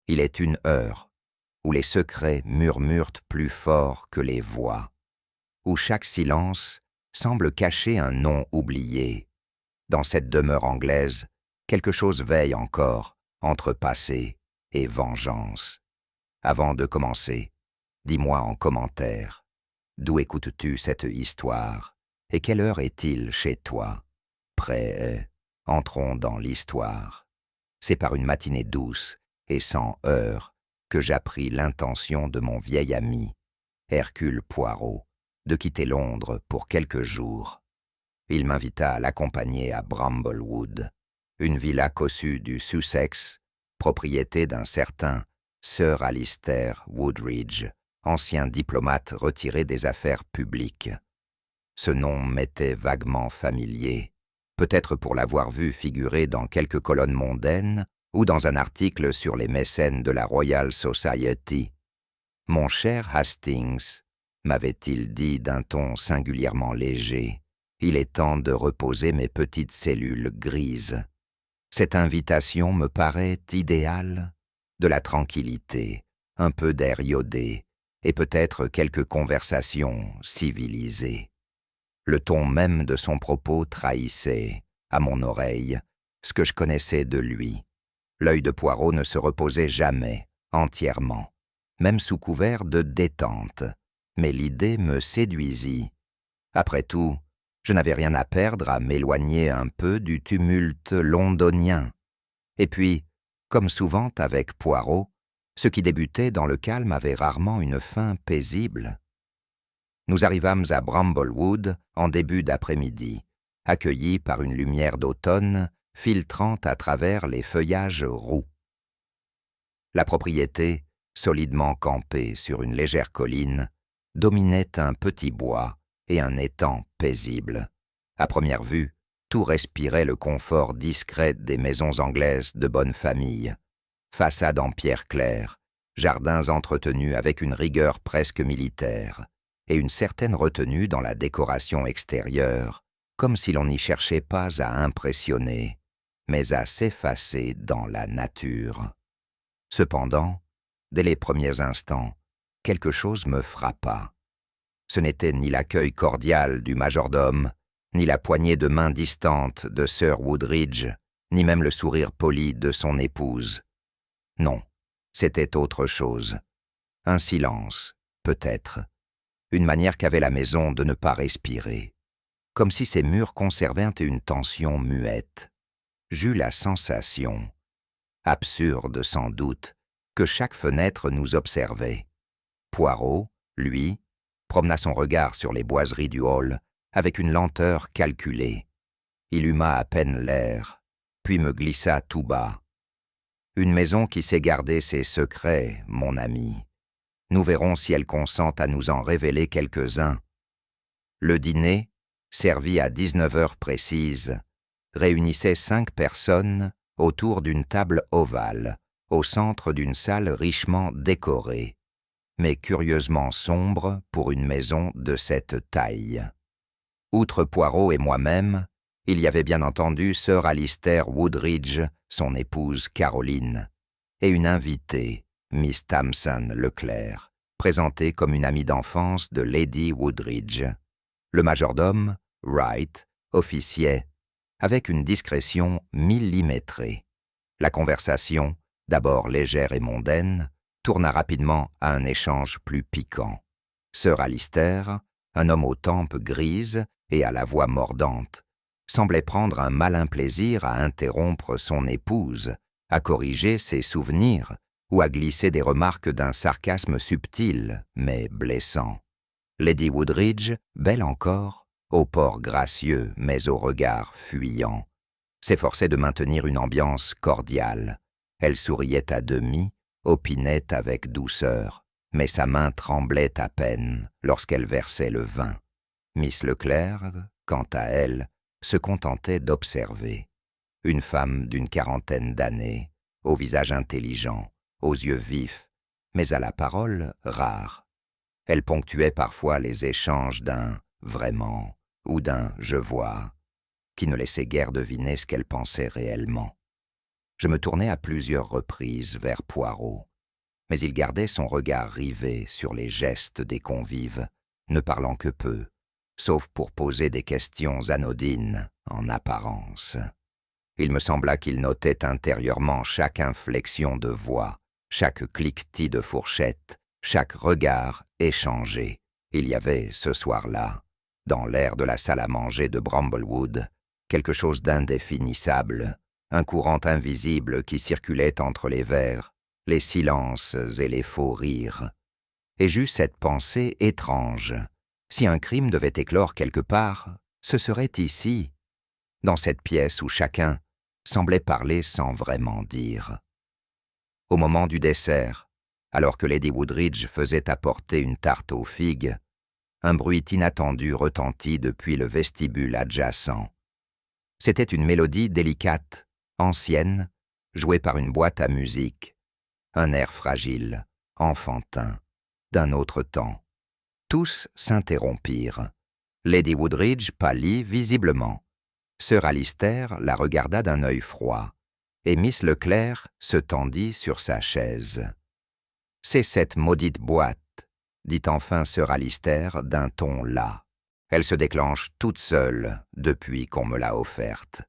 Il est une heure où les secrets murmurent plus fort que les voix, où chaque silence semble cacher un nom oublié. Dans cette demeure anglaise, quelque chose veille encore entre passé et vengeance. Avant de commencer, dis-moi en commentaire, d'où écoutes-tu cette histoire et quelle heure est-il chez toi? Prêt, entrons dans l'histoire. C'est par une matinée douce et sans heurts que j'appris l'intention de mon vieil ami, Hercule Poirot, de quitter Londres pour quelques jours. Il m'invita à l'accompagner à Bramblewood, une villa cossue du Sussex, propriété d'un certain Sir Alister Woodridge, ancien diplomate retiré des affaires publiques. Ce nom m'était vaguement familier, peut-être pour l'avoir vu figurer dans quelques colonnes mondaines ou dans un article sur les mécènes de la Royal Society. « Mon cher Hastings », m'avait-il dit d'un ton singulièrement léger, « il est temps de reposer mes petites cellules grises. Cette invitation me paraît idéale. De la tranquillité, un peu d'air iodé, et peut-être quelques conversations civilisées. » Le ton même de son propos trahissait, à mon oreille, ce que je connaissais de lui. L'œil de Poirot ne se reposait jamais, entièrement, même sous couvert de détente, mais l'idée me séduisit. Après tout, je n'avais rien à perdre à m'éloigner un peu du tumulte londonien. Et puis, comme souvent avec Poirot, ce qui débutait dans le calme avait rarement une fin paisible. Nous arrivâmes à Bramblewood en début d'après-midi, accueillis par une lumière d'automne filtrant à travers les feuillages roux. La propriété, solidement campée sur une légère colline, dominait un petit bois et un étang paisible. À première vue, tout respirait le confort discret des maisons anglaises de bonne famille. Façades en pierre claire, jardins entretenus avec une rigueur presque militaire, et une certaine retenue dans la décoration extérieure, comme si l'on n'y cherchait pas à impressionner, mais à s'effacer dans la nature. Cependant, dès les premiers instants, quelque chose me frappa. Ce n'était ni l'accueil cordial du majordome, ni la poignée de main distante de Sir Woodridge, ni même le sourire poli de son épouse. Non, c'était autre chose. Un silence, peut-être. Une manière qu'avait la maison de ne pas respirer, comme si ses murs conservaient une tension muette. J'eus la sensation, absurde sans doute, que chaque fenêtre nous observait. Poirot, lui, promena son regard sur les boiseries du hall avec une lenteur calculée. Il huma à peine l'air, puis me glissa tout bas. « Une maison qui sait garder ses secrets, mon ami. Nous verrons si elle consent à nous en révéler quelques-uns. » Le dîner, servi à 19 heures précises, réunissait 5 personnes autour d'une table ovale, au centre d'une salle richement décorée, mais curieusement sombre pour une maison de cette taille. Outre Poirot et moi-même, il y avait bien entendu Sir Alister Woodridge, son épouse Caroline, et une invitée, Miss Tamsin Leclerc, présentée comme une amie d'enfance de Lady Woodridge. Le majordome, Wright, officiait avec une discrétion millimétrée. La conversation, d'abord légère et mondaine, tourna rapidement à un échange plus piquant. Sir Alister, un homme aux tempes grises et à la voix mordante, semblait prendre un malin plaisir à interrompre son épouse, à corriger ses souvenirs ou à glisser des remarques d'un sarcasme subtil mais blessant. Lady Woodridge, belle encore, au port gracieux mais au regard fuyant, s'efforçait de maintenir une ambiance cordiale. Elle souriait à demi, opinait avec douceur, mais sa main tremblait à peine lorsqu'elle versait le vin. Miss Leclerc, quant à elle, se contentait d'observer. Une femme d'une quarantaine d'années, au visage intelligent, aux yeux vifs, mais à la parole rare. Elle ponctuait parfois les échanges d'un « vraiment » ou d'un « je vois », qui ne laissait guère deviner ce qu'elle pensait réellement. Je me tournai à plusieurs reprises vers Poirot, mais il gardait son regard rivé sur les gestes des convives, ne parlant que peu, sauf pour poser des questions anodines en apparence. Il me sembla qu'il notait intérieurement chaque inflexion de voix, chaque cliquetis de fourchette, chaque regard échangé. Il y avait, ce soir-là, dans l'air de la salle à manger de Bramblewood, quelque chose d'indéfinissable, un courant invisible qui circulait entre les verres, les silences et les faux rires. Et j'eus cette pensée étrange. Si un crime devait éclore quelque part, ce serait ici, dans cette pièce où chacun semblait parler sans vraiment dire. Au moment du dessert, alors que Lady Woodridge faisait apporter une tarte aux figues, un bruit inattendu retentit depuis le vestibule adjacent. C'était une mélodie délicate, ancienne, jouée par une boîte à musique, un air fragile, enfantin, d'un autre temps. Tous s'interrompirent. Lady Woodridge pâlit visiblement. Sir Alister la regarda d'un œil froid, et Miss Leclerc se tendit sur sa chaise. « C'est cette maudite boîte, dit enfin Sir Alister d'un ton las. Elle se déclenche toute seule depuis qu'on me l'a offerte.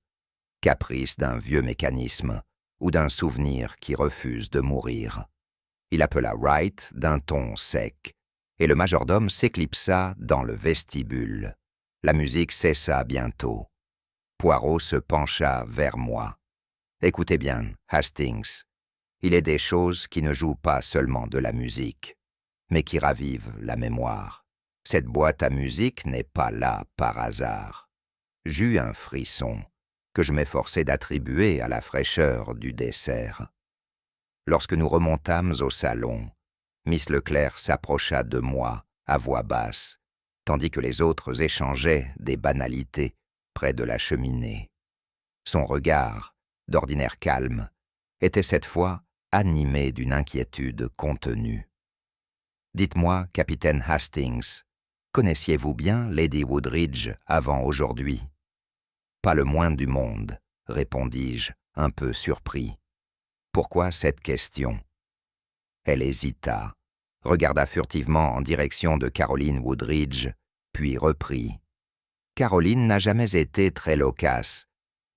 Caprice d'un vieux mécanisme ou d'un souvenir qui refuse de mourir. » Il appela Wright d'un ton sec, et le majordome s'éclipsa dans le vestibule. La musique cessa bientôt. Poirot se pencha vers moi. « Écoutez bien, Hastings, il est des choses qui ne jouent pas seulement de la musique, mais qui ravivent la mémoire. Cette boîte à musique n'est pas là par hasard. » J'eus un frisson que je m'efforçai d'attribuer à la fraîcheur du dessert. Lorsque nous remontâmes au salon, Miss Leclerc s'approcha de moi à voix basse, tandis que les autres échangeaient des banalités près de la cheminée. Son regard, d'ordinaire calme, était cette fois animé d'une inquiétude contenue. « Dites-moi, capitaine Hastings, connaissiez-vous bien Lady Woodridge avant aujourd'hui ?»« Pas le moins du monde, » répondis-je, un peu surpris. « Pourquoi cette question ?» Elle hésita, regarda furtivement en direction de Caroline Woodridge, puis reprit. « Caroline n'a jamais été très loquace,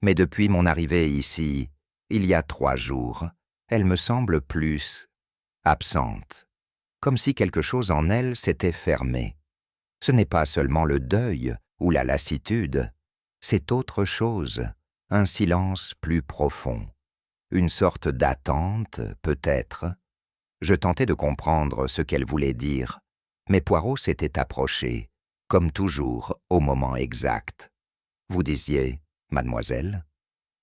mais depuis mon arrivée ici, il y a 3 jours, elle me semble plus absente, comme si quelque chose en elle s'était fermé. Ce n'est pas seulement le deuil ou la lassitude, c'est autre chose, un silence plus profond, une sorte d'attente, peut-être. » Je tentais de comprendre ce qu'elle voulait dire, mais Poirot s'était approché, comme toujours, au moment exact. « Vous disiez, mademoiselle ?»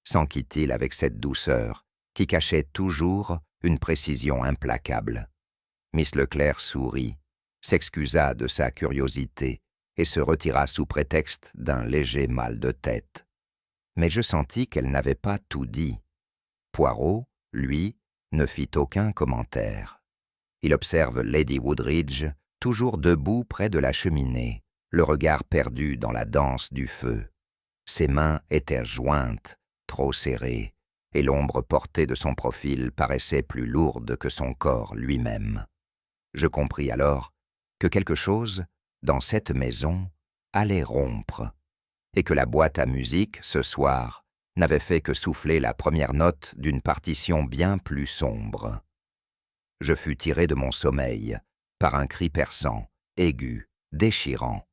s'enquit-il avec cette douceur qui cachait toujours une précision implacable. Miss Leclerc sourit, s'excusa de sa curiosité et se retira sous prétexte d'un léger mal de tête. Mais je sentis qu'elle n'avait pas tout dit. Poirot, lui, ne fit aucun commentaire. Il observe Lady Woodridge, toujours debout près de la cheminée, le regard perdu dans la danse du feu. Ses mains étaient jointes, trop serrées, et l'ombre portée de son profil paraissait plus lourde que son corps lui-même. Je compris alors que quelque chose, dans cette maison, allait rompre, et que la boîte à musique, ce soir, n'avait fait que souffler la première note d'une partition bien plus sombre. Je fus tiré de mon sommeil par un cri perçant, aigu, déchirant.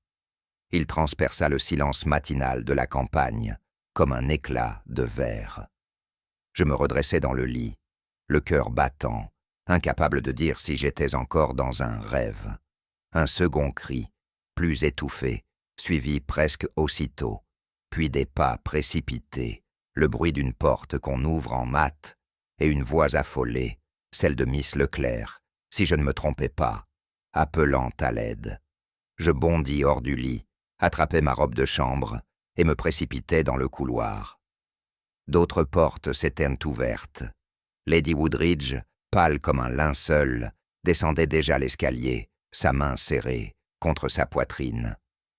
Il transperça le silence matinal de la campagne comme un éclat de verre. Je me redressai dans le lit, le cœur battant, incapable de dire si j'étais encore dans un rêve. Un second cri, plus étouffé, suivi presque aussitôt, puis des pas précipités, le bruit d'une porte qu'on ouvre en mat, et une voix affolée, celle de Miss Leclerc, si je ne me trompais pas, appelant à l'aide. Je bondis hors du lit, attrapai ma robe de chambre et me précipitai dans le couloir. D'autres portes s'étaient ouvertes. Lady Woodridge, pâle comme un linceul, descendait déjà l'escalier, sa main serrée contre sa poitrine.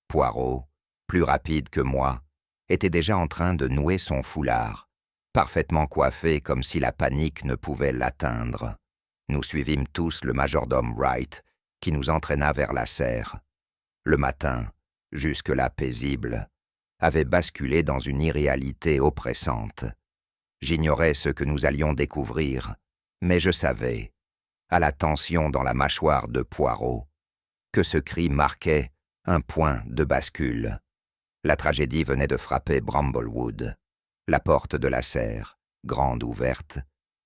Poirot, plus rapide que moi, était déjà en train de nouer son foulard, parfaitement coiffé comme si la panique ne pouvait l'atteindre. Nous suivîmes tous le majordome Wright, qui nous entraîna vers la serre. Le matin, jusque-là paisible, avait basculé dans une irréalité oppressante. J'ignorais ce que nous allions découvrir, mais je savais, à la tension dans la mâchoire de Poirot, que ce cri marquait un point de bascule. La tragédie venait de frapper Bramblewood. La porte de la serre, grande ouverte,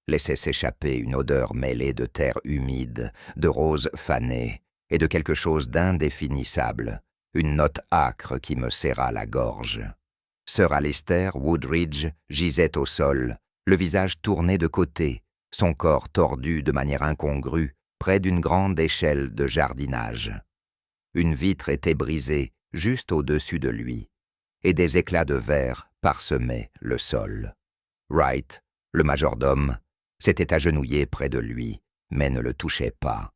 laissait s'échapper une odeur mêlée de terre humide, de roses fanées et de quelque chose d'indéfinissable, une note âcre qui me serra la gorge. Sir Alister Woodridge gisait au sol, le visage tourné de côté, son corps tordu de manière incongrue, près d'une grande échelle de jardinage. Une vitre était brisée juste au-dessus de lui, et des éclats de verre parsemaient le sol. Wright, le majordome, s'était agenouillé près de lui, mais ne le touchait pas.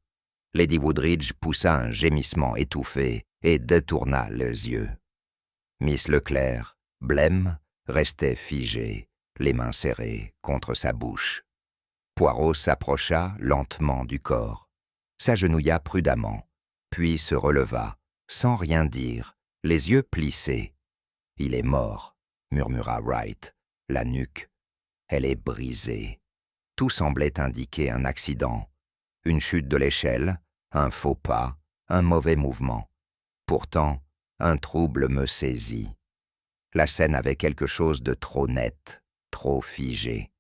Lady Woodridge poussa un gémissement étouffé et détourna les yeux. Miss Leclerc, blême, restait figée, les mains serrées contre sa bouche. Poirot s'approcha lentement du corps, s'agenouilla prudemment, puis se releva, sans rien dire, les yeux plissés. « Il est mort », murmura Wright, la nuque. « Elle est brisée. » Tout semblait indiquer un accident, une chute de l'échelle, un faux pas, un mauvais mouvement. Pourtant, un trouble me saisit. La scène avait quelque chose de trop net, trop figé.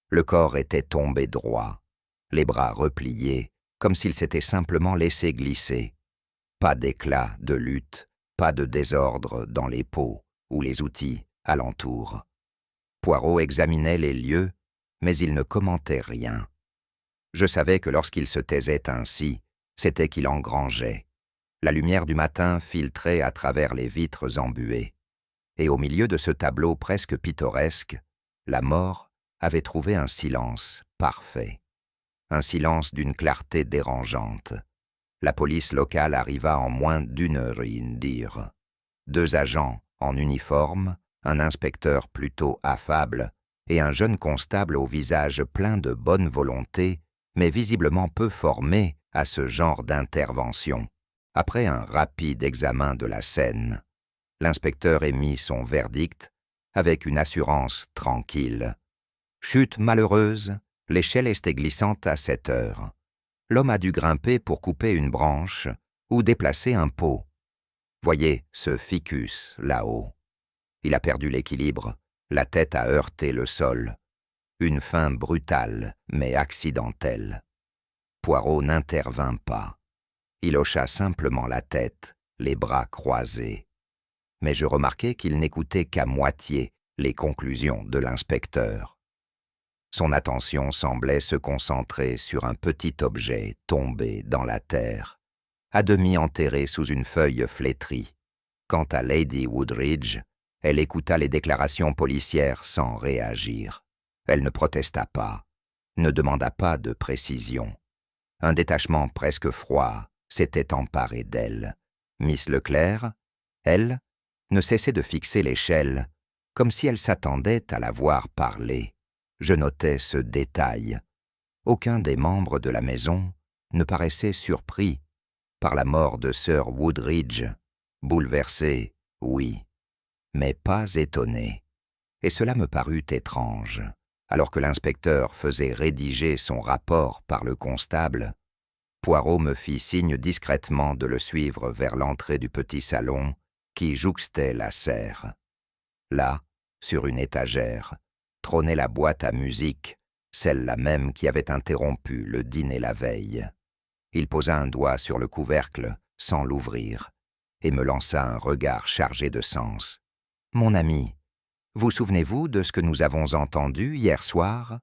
Le corps était tombé droit, les bras repliés, comme s'il s'était simplement laissé glisser. Pas d'éclat de lutte, pas de désordre dans les peaux ou les outils alentour. Poirot examinait les lieux, mais il ne commentait rien. Je savais que lorsqu'il se taisait ainsi, c'était qu'il engrangeait. La lumière du matin filtrait à travers les vitres embuées. Et au milieu de ce tableau presque pittoresque, la mort avait trouvé un silence parfait. Un silence d'une clarté dérangeante. La police locale arriva en moins d'une heure, dire. 2 agents en uniforme, un inspecteur plutôt affable et un jeune constable au visage plein de bonne volonté, mais visiblement peu formé à ce genre d'intervention. Après un rapide examen de la scène, l'inspecteur émit son verdict avec une assurance tranquille. Chute malheureuse, l'échelle était glissante à 7 heures. L'homme a dû grimper pour couper une branche ou déplacer un pot. Voyez ce ficus là-haut. Il a perdu l'équilibre, la tête a heurté le sol. Une fin brutale, mais accidentelle. Poirot n'intervint pas. Il hocha simplement la tête, les bras croisés. Mais je remarquai qu'il n'écoutait qu'à moitié les conclusions de l'inspecteur. Son attention semblait se concentrer sur un petit objet tombé dans la terre, à demi enterré sous une feuille flétrie. Quant à Lady Woodridge, elle écouta les déclarations policières sans réagir. Elle ne protesta pas, ne demanda pas de précision. Un détachement presque froid s'était emparé d'elle. Miss Leclerc, elle, ne cessait de fixer l'échelle, comme si elle s'attendait à la voir parler. Je notais ce détail. Aucun des membres de la maison ne paraissait surpris par la mort de Sir Woodridge. Bouleversé, oui, mais pas étonné. Et cela me parut étrange. Alors que l'inspecteur faisait rédiger son rapport par le constable, Poirot me fit signe discrètement de le suivre vers l'entrée du petit salon qui jouxtait la serre. Là, sur une étagère, trônait la boîte à musique, celle-là même qui avait interrompu le dîner la veille. Il posa un doigt sur le couvercle sans l'ouvrir et me lança un regard chargé de sens. « Mon ami, vous souvenez-vous de ce que nous avons entendu hier soir ?»«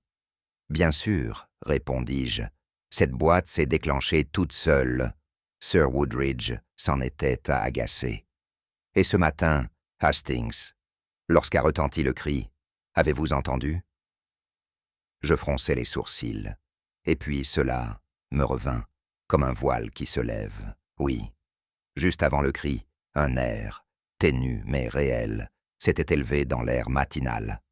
Bien sûr, répondis-je. Cette boîte s'est déclenchée toute seule. » Sir Woodridge s'en était à agacer. « Et ce matin, Hastings, lorsqu'a retenti le cri, avez-vous entendu ?» Je fronçai les sourcils, et puis cela me revint, comme un voile qui se lève. Oui, juste avant le cri, un air, ténu mais réel, s'était élevé dans l'air matinal.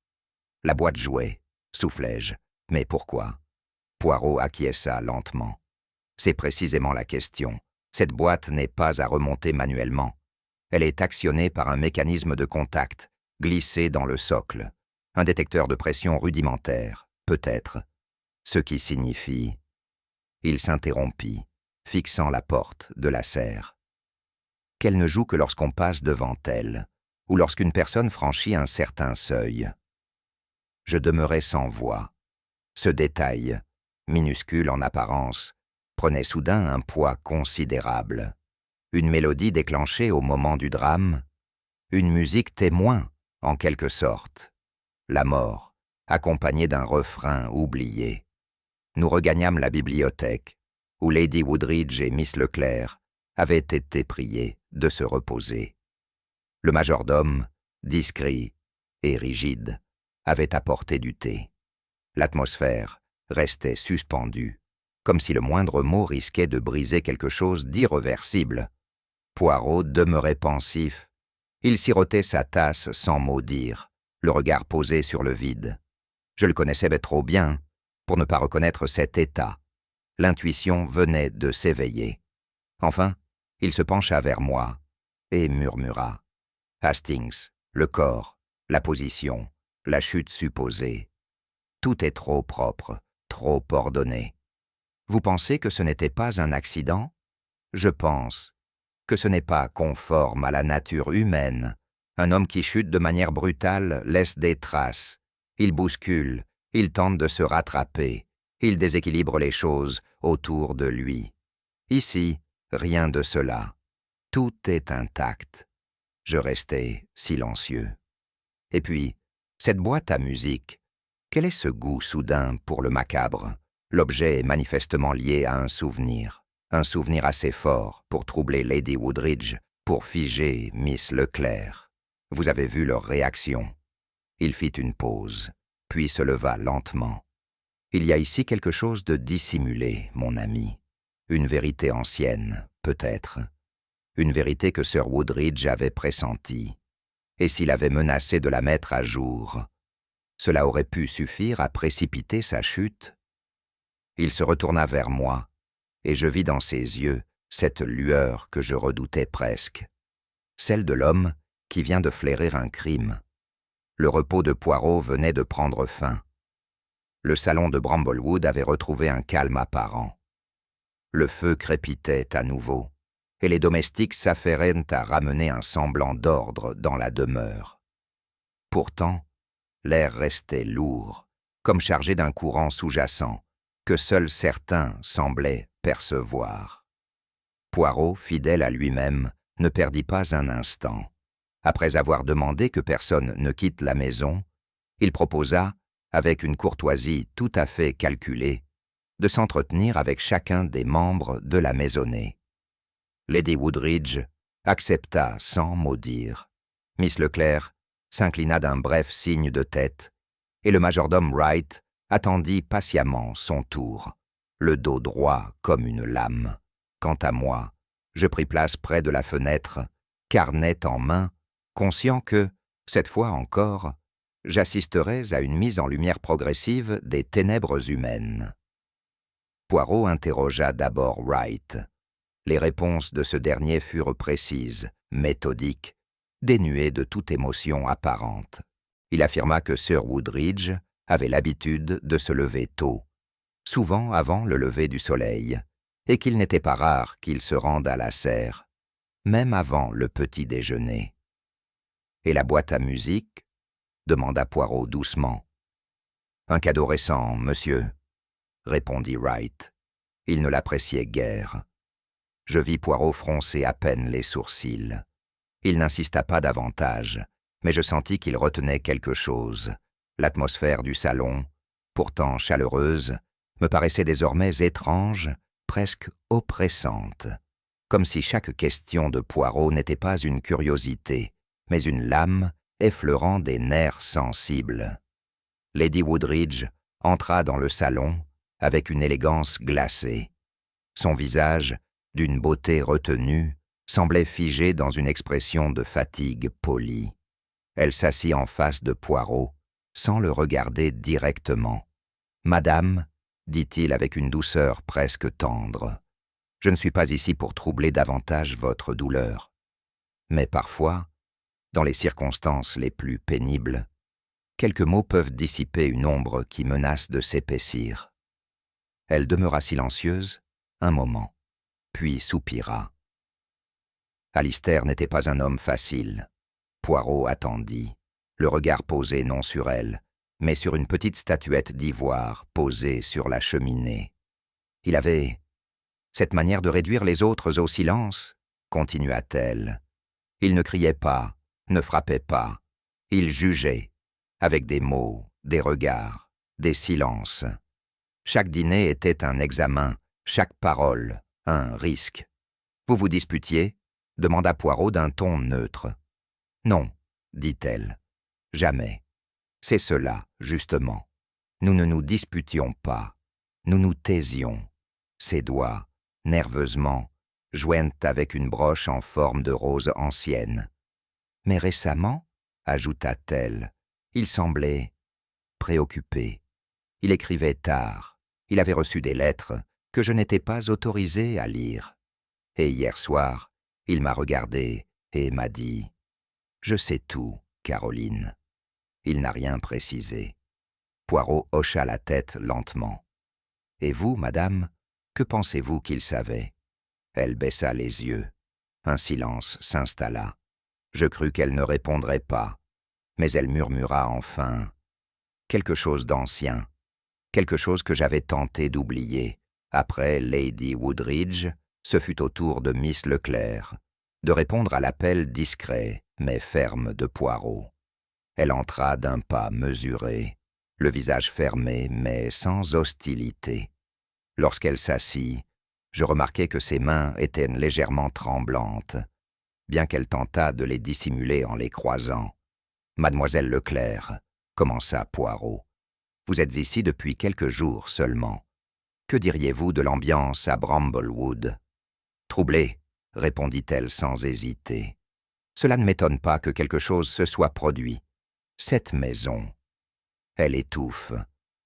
La boîte jouait, soufflai-je. Mais pourquoi? Poirot acquiesça lentement. C'est précisément la question. Cette boîte n'est pas à remonter manuellement. Elle est actionnée par un mécanisme de contact, glissé dans le socle. Un détecteur de pression rudimentaire, peut-être. Ce qui signifie... Il s'interrompit, fixant la porte de la serre. Qu'elle ne joue que lorsqu'on passe devant elle, ou lorsqu'une personne franchit un certain seuil. Je demeurais sans voix. Ce détail, minuscule en apparence, prenait soudain un poids considérable. Une mélodie déclenchée au moment du drame, une musique témoin, en quelque sorte. La mort, accompagnée d'un refrain oublié. Nous regagnâmes la bibliothèque, où Lady Woodridge et Miss Leclerc avaient été priées de se reposer. Le majordome, discret et rigide, avait apporté du thé. L'atmosphère restait suspendue, comme si le moindre mot risquait de briser quelque chose d'irréversible. Poirot demeurait pensif. Il sirotait sa tasse sans mot dire, le regard posé sur le vide. Je le connaissais trop bien pour ne pas reconnaître cet état. L'intuition venait de s'éveiller. Enfin, il se pencha vers moi et murmura. Hastings, le corps, la position, la chute supposée. Tout est trop propre, trop ordonné. Vous pensez que ce n'était pas un accident? Je pense que ce n'est pas conforme à la nature humaine. Un homme qui chute de manière brutale laisse des traces. Il bouscule, il tente de se rattraper, il déséquilibre les choses autour de lui. Ici, rien de cela. Tout est intact. Je restai silencieux. Et puis, cette boîte à musique, quel est ce goût soudain pour le macabre? L'objet est manifestement lié à un souvenir assez fort pour troubler Lady Woodridge, pour figer Miss Leclerc. Vous avez vu leur réaction. Il fit une pause, puis se leva lentement. Il y a ici quelque chose de dissimulé, mon ami. Une vérité ancienne, peut-être. Une vérité que Sir Woodridge avait pressentie. Et s'il avait menacé de la mettre à jour, cela aurait pu suffire à précipiter sa chute. Il se retourna vers moi, et je vis dans ses yeux cette lueur que je redoutais presque, celle de l'homme qui vient de flairer un crime. Le repos de Poirot venait de prendre fin. Le salon de Bramblewood avait retrouvé un calme apparent. Le feu crépitait à nouveau, et les domestiques s'affairaient à ramener un semblant d'ordre dans la demeure. Pourtant, l'air restait lourd, comme chargé d'un courant sous-jacent, que seuls certains semblaient percevoir. Poirot, fidèle à lui-même, ne perdit pas un instant. Après avoir demandé que personne ne quitte la maison, il proposa, avec une courtoisie tout à fait calculée, de s'entretenir avec chacun des membres de la maisonnée. Lady Woodridge accepta sans mot dire. Miss Leclerc s'inclina d'un bref signe de tête, et le majordome Wright attendit patiemment son tour, le dos droit comme une lame. Quant à moi, je pris place près de la fenêtre, carnet en main, conscient que, cette fois encore, j'assisterais à une mise en lumière progressive des ténèbres humaines. Poirot interrogea d'abord Wright. Les réponses de ce dernier furent précises, méthodiques, dénuées de toute émotion apparente. Il affirma que Sir Woodridge avait l'habitude de se lever tôt, souvent avant le lever du soleil, et qu'il n'était pas rare qu'il se rende à la serre, même avant le petit déjeuner. « Et la boîte à musique ?» demanda Poirot doucement. « Un cadeau récent, monsieur, » répondit Wright. Il ne l'appréciait guère. Je vis Poirot froncer à peine les sourcils. Il n'insista pas davantage, mais je sentis qu'il retenait quelque chose. L'atmosphère du salon, pourtant chaleureuse, me paraissait désormais étrange, presque oppressante, comme si chaque question de Poirot n'était pas une curiosité, mais une lame effleurant des nerfs sensibles. Lady Woodridge entra dans le salon avec une élégance glacée. Son visage, d'une beauté retenue, semblait figé dans une expression de fatigue polie. Elle s'assit en face de Poirot, sans le regarder directement. « Madame, dit-il avec une douceur presque tendre, je ne suis pas ici pour troubler davantage votre douleur. Mais parfois, dans les circonstances les plus pénibles, quelques mots peuvent dissiper une ombre qui menace de s'épaissir. » Elle demeura silencieuse un moment, puis soupira. Alistair n'était pas un homme facile. Poirot attendit, le regard posé non sur elle, mais sur une petite statuette d'ivoire posée sur la cheminée. Il avait cette manière de réduire les autres au silence, continua-t-elle. Il ne criait pas, ne frappait pas. Il jugeait, avec des mots, des regards, des silences. Chaque dîner était un examen, chaque parole, un risque. « Vous vous disputiez ?» demanda Poirot d'un ton neutre. « Non, dit-elle. Jamais. C'est cela, justement. Nous ne nous disputions pas. Nous nous taisions. » Ses doigts, nerveusement, joignent avec une broche en forme de rose ancienne. « Mais récemment, ajouta-t-elle, il semblait préoccupé. Il écrivait tard. Il avait reçu des lettres que je n'étais pas autorisé à lire. Et hier soir, il m'a regardé et m'a dit « Je sais tout, Caroline. » Il n'a rien précisé. Poirot hocha la tête lentement. « Et vous, madame, que pensez-vous qu'il savait ?» Elle baissa les yeux. Un silence s'installa. Je crus qu'elle ne répondrait pas, mais elle murmura enfin quelque chose d'ancien, quelque chose que j'avais tenté d'oublier. Après Lady Woodridge, ce fut au tour de Miss Leclerc de répondre à l'appel discret mais ferme de Poirot. Elle entra d'un pas mesuré, le visage fermé mais sans hostilité. Lorsqu'elle s'assit, je remarquai que ses mains étaient légèrement tremblantes, bien qu'elle tentât de les dissimuler en les croisant. « Mademoiselle Leclerc, » commença Poirot, « vous êtes ici depuis quelques jours seulement. Que diriez-vous de l'ambiance à Bramblewood ?»« Troublée, » répondit-elle sans hésiter. « Cela ne m'étonne pas que quelque chose se soit produit. Cette maison. » Elle étouffe.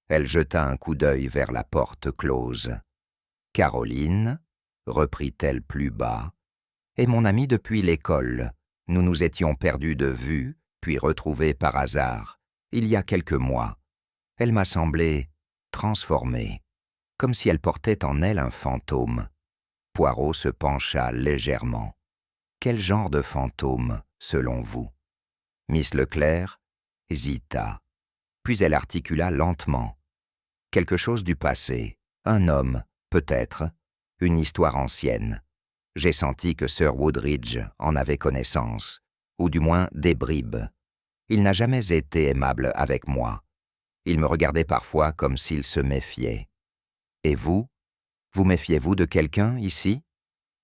Elle jeta un coup d'œil vers la porte close. « Caroline, » reprit-elle plus bas, « est mon amie depuis l'école. Nous nous étions perdus de vue, puis retrouvés par hasard, il y a quelques mois. Elle m'a semblé transformée, comme si elle portait en elle un fantôme. » Poirot se pencha légèrement. « Quel genre de fantôme, selon vous ?» Miss Leclerc hésita, puis elle articula lentement. « Quelque chose du passé, un homme, peut-être, une histoire ancienne. J'ai senti que Sir Woodridge en avait connaissance, ou du moins des bribes. Il n'a jamais été aimable avec moi. Il me regardait parfois comme s'il se méfiait. Et vous méfiez-vous de quelqu'un ici ?»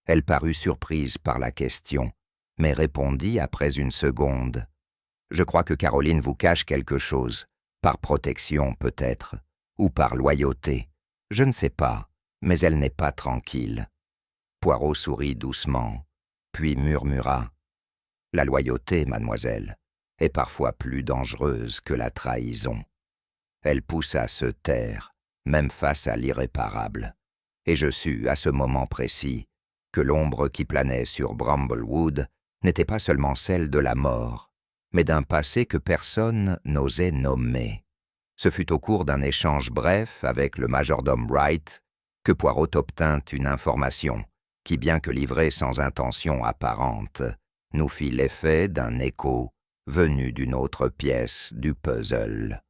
Elle parut surprise par la question, mais répondit après une seconde. « Je crois que Caroline vous cache quelque chose, par protection peut-être, ou par loyauté. Je ne sais pas, mais elle n'est pas tranquille. » Poirot sourit doucement, puis murmura « La loyauté, mademoiselle, est parfois plus dangereuse que la trahison. » Elle poussa se taire, même face à l'irréparable, et je sus, à ce moment précis, que l'ombre qui planait sur Bramblewood n'était pas seulement celle de la mort, mais d'un passé que personne n'osait nommer. Ce fut au cours d'un échange bref avec le majordome Wright que Poirot obtint une information qui, bien que livrée sans intention apparente, nous fit l'effet d'un écho venu d'une autre pièce du puzzle.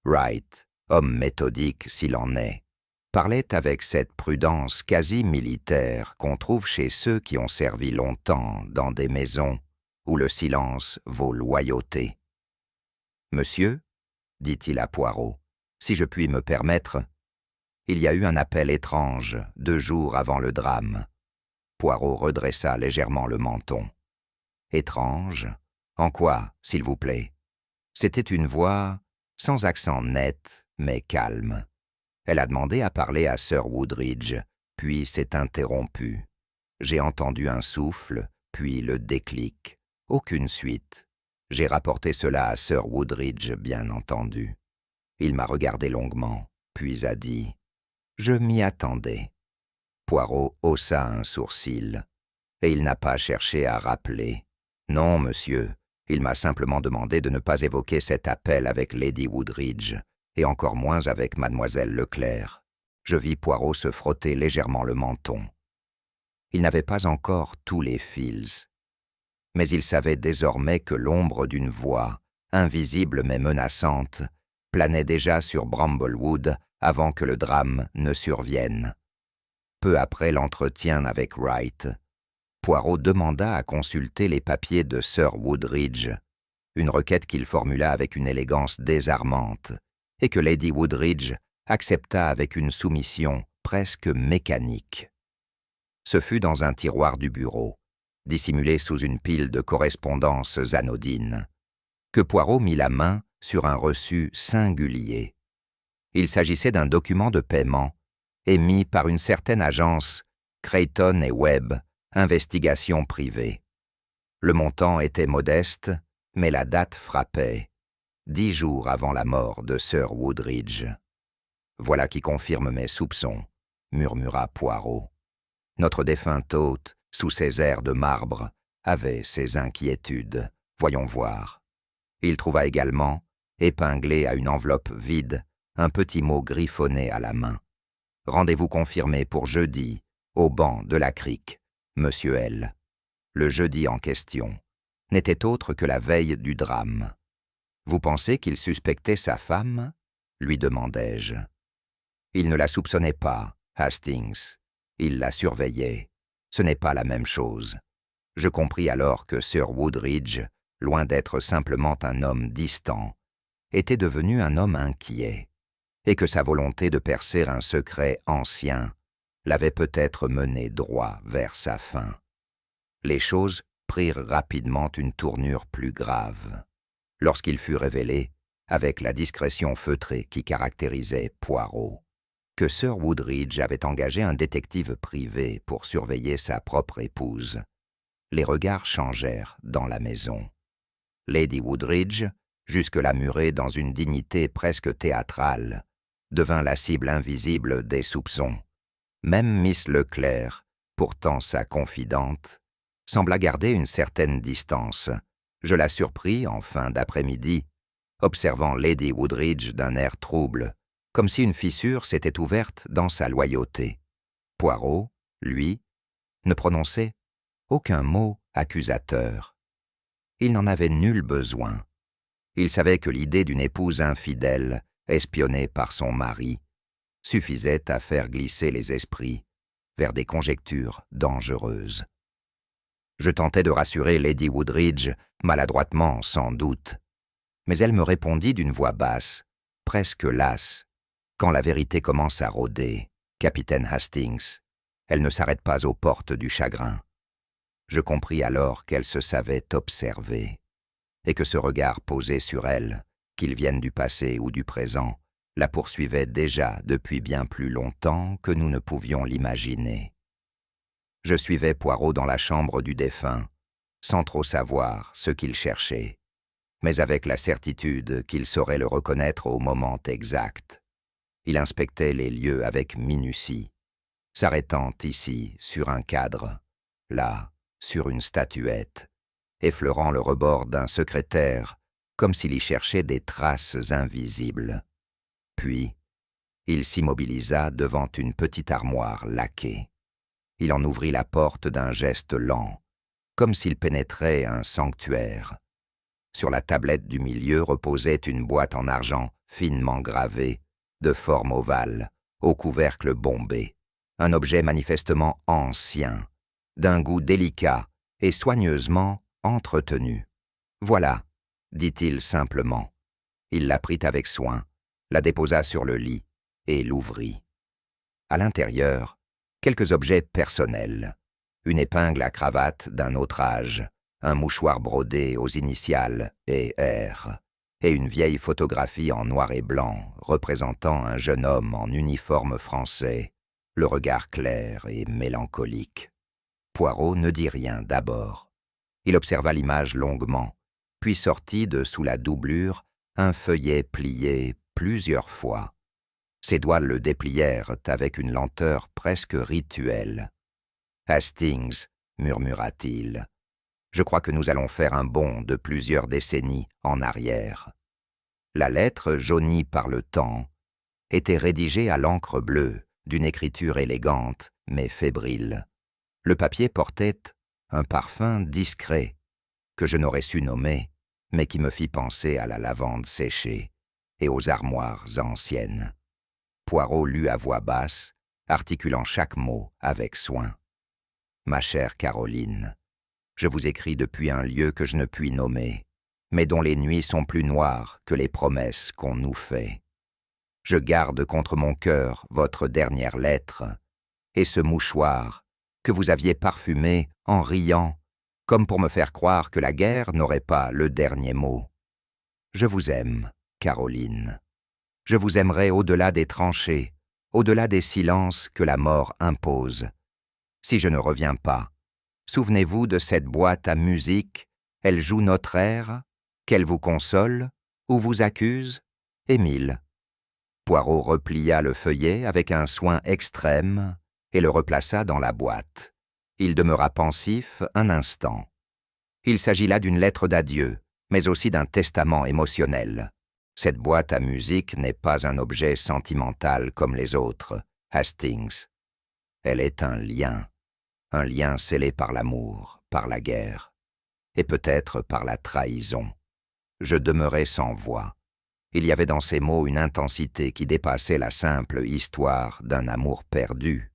Wright, homme méthodique s'il en est, parlait avec cette prudence quasi militaire qu'on trouve chez ceux qui ont servi longtemps dans des maisons où le silence vaut loyauté. « Monsieur, » dit-il à Poirot, « si je puis me permettre, il y a eu un appel étrange 2 jours avant le drame. » Poirot redressa légèrement le menton. « Étrange ? En quoi, s'il vous plaît ?» C'était une voix sans accent net, mais calme. Elle a demandé à parler à Sir Woodridge, puis s'est interrompue. J'ai entendu un souffle, puis le déclic. Aucune suite. J'ai rapporté cela à Sir Woodridge, bien entendu. Il m'a regardé longuement, puis a dit « Je m'y attendais ». Poirot haussa un sourcil, et il n'a pas cherché à rappeler. « Non, monsieur, il m'a simplement demandé de ne pas évoquer cet appel avec Lady Woodridge, et encore moins avec mademoiselle Leclerc. » Je vis Poirot se frotter légèrement le menton. Il n'avait pas encore tous les fils, mais il savait désormais que l'ombre d'une voix, invisible mais menaçante, planait déjà sur Bramblewood avant que le drame ne survienne. Peu après l'entretien avec Wright, Poirot demanda à consulter les papiers de Sir Woodridge, une requête qu'il formula avec une élégance désarmante, et que Lady Woodridge accepta avec une soumission presque mécanique. Ce fut dans un tiroir du bureau, dissimulé sous une pile de correspondances anodines, que Poirot mit la main sur un reçu singulier. Il s'agissait d'un document de paiement émis par une certaine agence Creighton et Webb, investigation privée. Le montant était modeste, mais la date frappait, 10 jours avant la mort de Sir Woodridge. « Voilà qui confirme mes soupçons », murmura Poirot. Notre défunt hôte, sous ses airs de marbre, avait ses inquiétudes. Voyons voir. Il trouva également, épinglé à une enveloppe vide, un petit mot griffonné à la main. « Rendez-vous confirmé pour jeudi, au banc de la crique, Monsieur L. » Le jeudi en question n'était autre que la veille du drame. « Vous pensez qu'il suspectait sa femme ?» lui demandai-je. Il ne la soupçonnait pas, Hastings. Il la surveillait. Ce n'est pas la même chose. Je compris alors que Sir Woodridge, loin d'être simplement un homme distant, était devenu un homme inquiet, et que sa volonté de percer un secret ancien l'avait peut-être mené droit vers sa fin. Les choses prirent rapidement une tournure plus grave, lorsqu'il fut révélé, avec la discrétion feutrée qui caractérisait Poirot, que Sir Woodridge avait engagé un détective privé pour surveiller sa propre épouse. Les regards changèrent dans la maison. Lady Woodridge, jusque-là murée dans une dignité presque théâtrale, devint la cible invisible des soupçons. Même Miss Leclerc, pourtant sa confidente, sembla garder une certaine distance. Je la surpris en fin d'après-midi, observant Lady Woodridge d'un air trouble, comme si une fissure s'était ouverte dans sa loyauté. Poirot, lui, ne prononçait aucun mot accusateur. Il n'en avait nul besoin. Il savait que l'idée d'une épouse infidèle, espionnée par son mari, suffisait à faire glisser les esprits vers des conjectures dangereuses. Je tentai de rassurer Lady Woodridge, maladroitement sans doute, mais elle me répondit d'une voix basse, presque lasse. Quand la vérité commence à rôder, capitaine Hastings, elle ne s'arrête pas aux portes du chagrin. Je compris alors qu'elle se savait observée, et que ce regard posé sur elle, qu'il vienne du passé ou du présent, la poursuivait déjà depuis bien plus longtemps que nous ne pouvions l'imaginer. Je suivais Poirot dans la chambre du défunt, sans trop savoir ce qu'il cherchait, mais avec la certitude qu'il saurait le reconnaître au moment exact. Il inspectait les lieux avec minutie, s'arrêtant ici sur un cadre, là sur une statuette, effleurant le rebord d'un secrétaire, comme s'il y cherchait des traces invisibles. Puis, il s'immobilisa devant une petite armoire laquée. Il en ouvrit la porte d'un geste lent, comme s'il pénétrait un sanctuaire. Sur la tablette du milieu reposait une boîte en argent finement gravée, de forme ovale, au couvercle bombé, un objet manifestement ancien, d'un goût délicat et soigneusement entretenu. « Voilà », dit-il simplement. Il la prit avec soin, la déposa sur le lit et l'ouvrit. À l'intérieur, quelques objets personnels, une épingle à cravate d'un autre âge, un mouchoir brodé aux initiales E.R., et une vieille photographie en noir et blanc représentant un jeune homme en uniforme français, le regard clair et mélancolique. Poirot ne dit rien d'abord. Il observa l'image longuement, puis sortit de sous la doublure un feuillet plié plusieurs fois. Ses doigts le déplièrent avec une lenteur presque rituelle. « Hastings, murmura-t-il, je crois que nous allons faire un bond de plusieurs décennies en arrière. » La lettre, jaunie par le temps, était rédigée à l'encre bleue, d'une écriture élégante mais fébrile. Le papier portait un parfum discret, que je n'aurais su nommer, mais qui me fit penser à la lavande séchée et aux armoires anciennes. Poirot lut à voix basse, articulant chaque mot avec soin. « Ma chère Caroline, je vous écris depuis un lieu que je ne puis nommer, mais dont les nuits sont plus noires que les promesses qu'on nous fait. Je garde contre mon cœur votre dernière lettre, et ce mouchoir que vous aviez parfumé en riant, comme pour me faire croire que la guerre n'aurait pas le dernier mot. Je vous aime, Caroline. Je vous aimerai au-delà des tranchées, au-delà des silences que la mort impose. Si je ne reviens pas, souvenez-vous de cette boîte à musique, elle joue notre air, qu'elle vous console ou vous accuse, Émile. » Poirot replia le feuillet avec un soin extrême et le replaça dans la boîte. Il demeura pensif un instant. Il s'agit là d'une lettre d'adieu, mais aussi d'un testament émotionnel. Cette boîte à musique n'est pas un objet sentimental comme les autres, Hastings. Elle est un lien scellé par l'amour, par la guerre, et peut-être par la trahison. Je demeurai sans voix. Il y avait dans ces mots une intensité qui dépassait la simple histoire d'un amour perdu.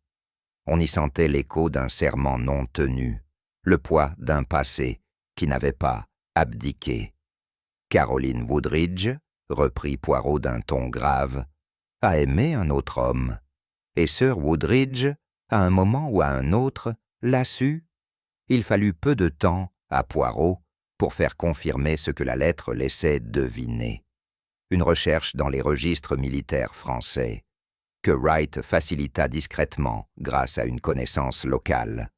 On y sentait l'écho d'un serment non tenu, le poids d'un passé qui n'avait pas abdiqué. Caroline Woodridge, reprit Poirot d'un ton grave, a aimé un autre homme, et Sir Woodridge, à un moment ou à un autre, l'a su. Il fallut peu de temps à Poirot pour faire confirmer ce que la lettre laissait deviner. Une recherche dans les registres militaires français, que Wright facilita discrètement grâce à une connaissance locale,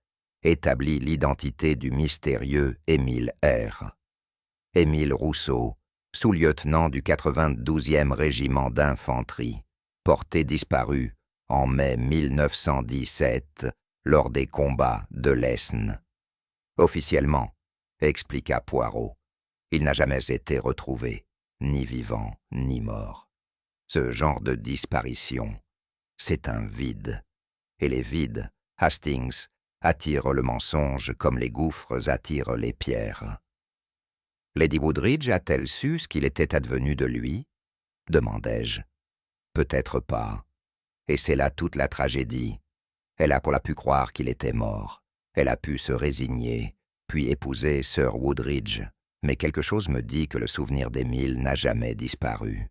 établit l'identité du mystérieux Émile R. Émile Rousseau, sous-lieutenant du 92e régiment d'infanterie, porté disparu en mai 1917 lors des combats de l'Aisne. Officiellement, expliqua Poirot, il n'a jamais été retrouvé, ni vivant, ni mort. Ce genre de disparition, c'est un vide. Et les vides, Hastings, attirent le mensonge comme les gouffres attirent les pierres. Lady Woodridge a-t-elle su ce qu'il était advenu de lui ? Demandai-je. Peut-être pas. Et c'est là toute la tragédie. Elle a pour la pu croire qu'il était mort. Elle a pu se résigner, puis épouser Sir Woodridge. Mais quelque chose me dit que le souvenir d'Émile n'a jamais disparu.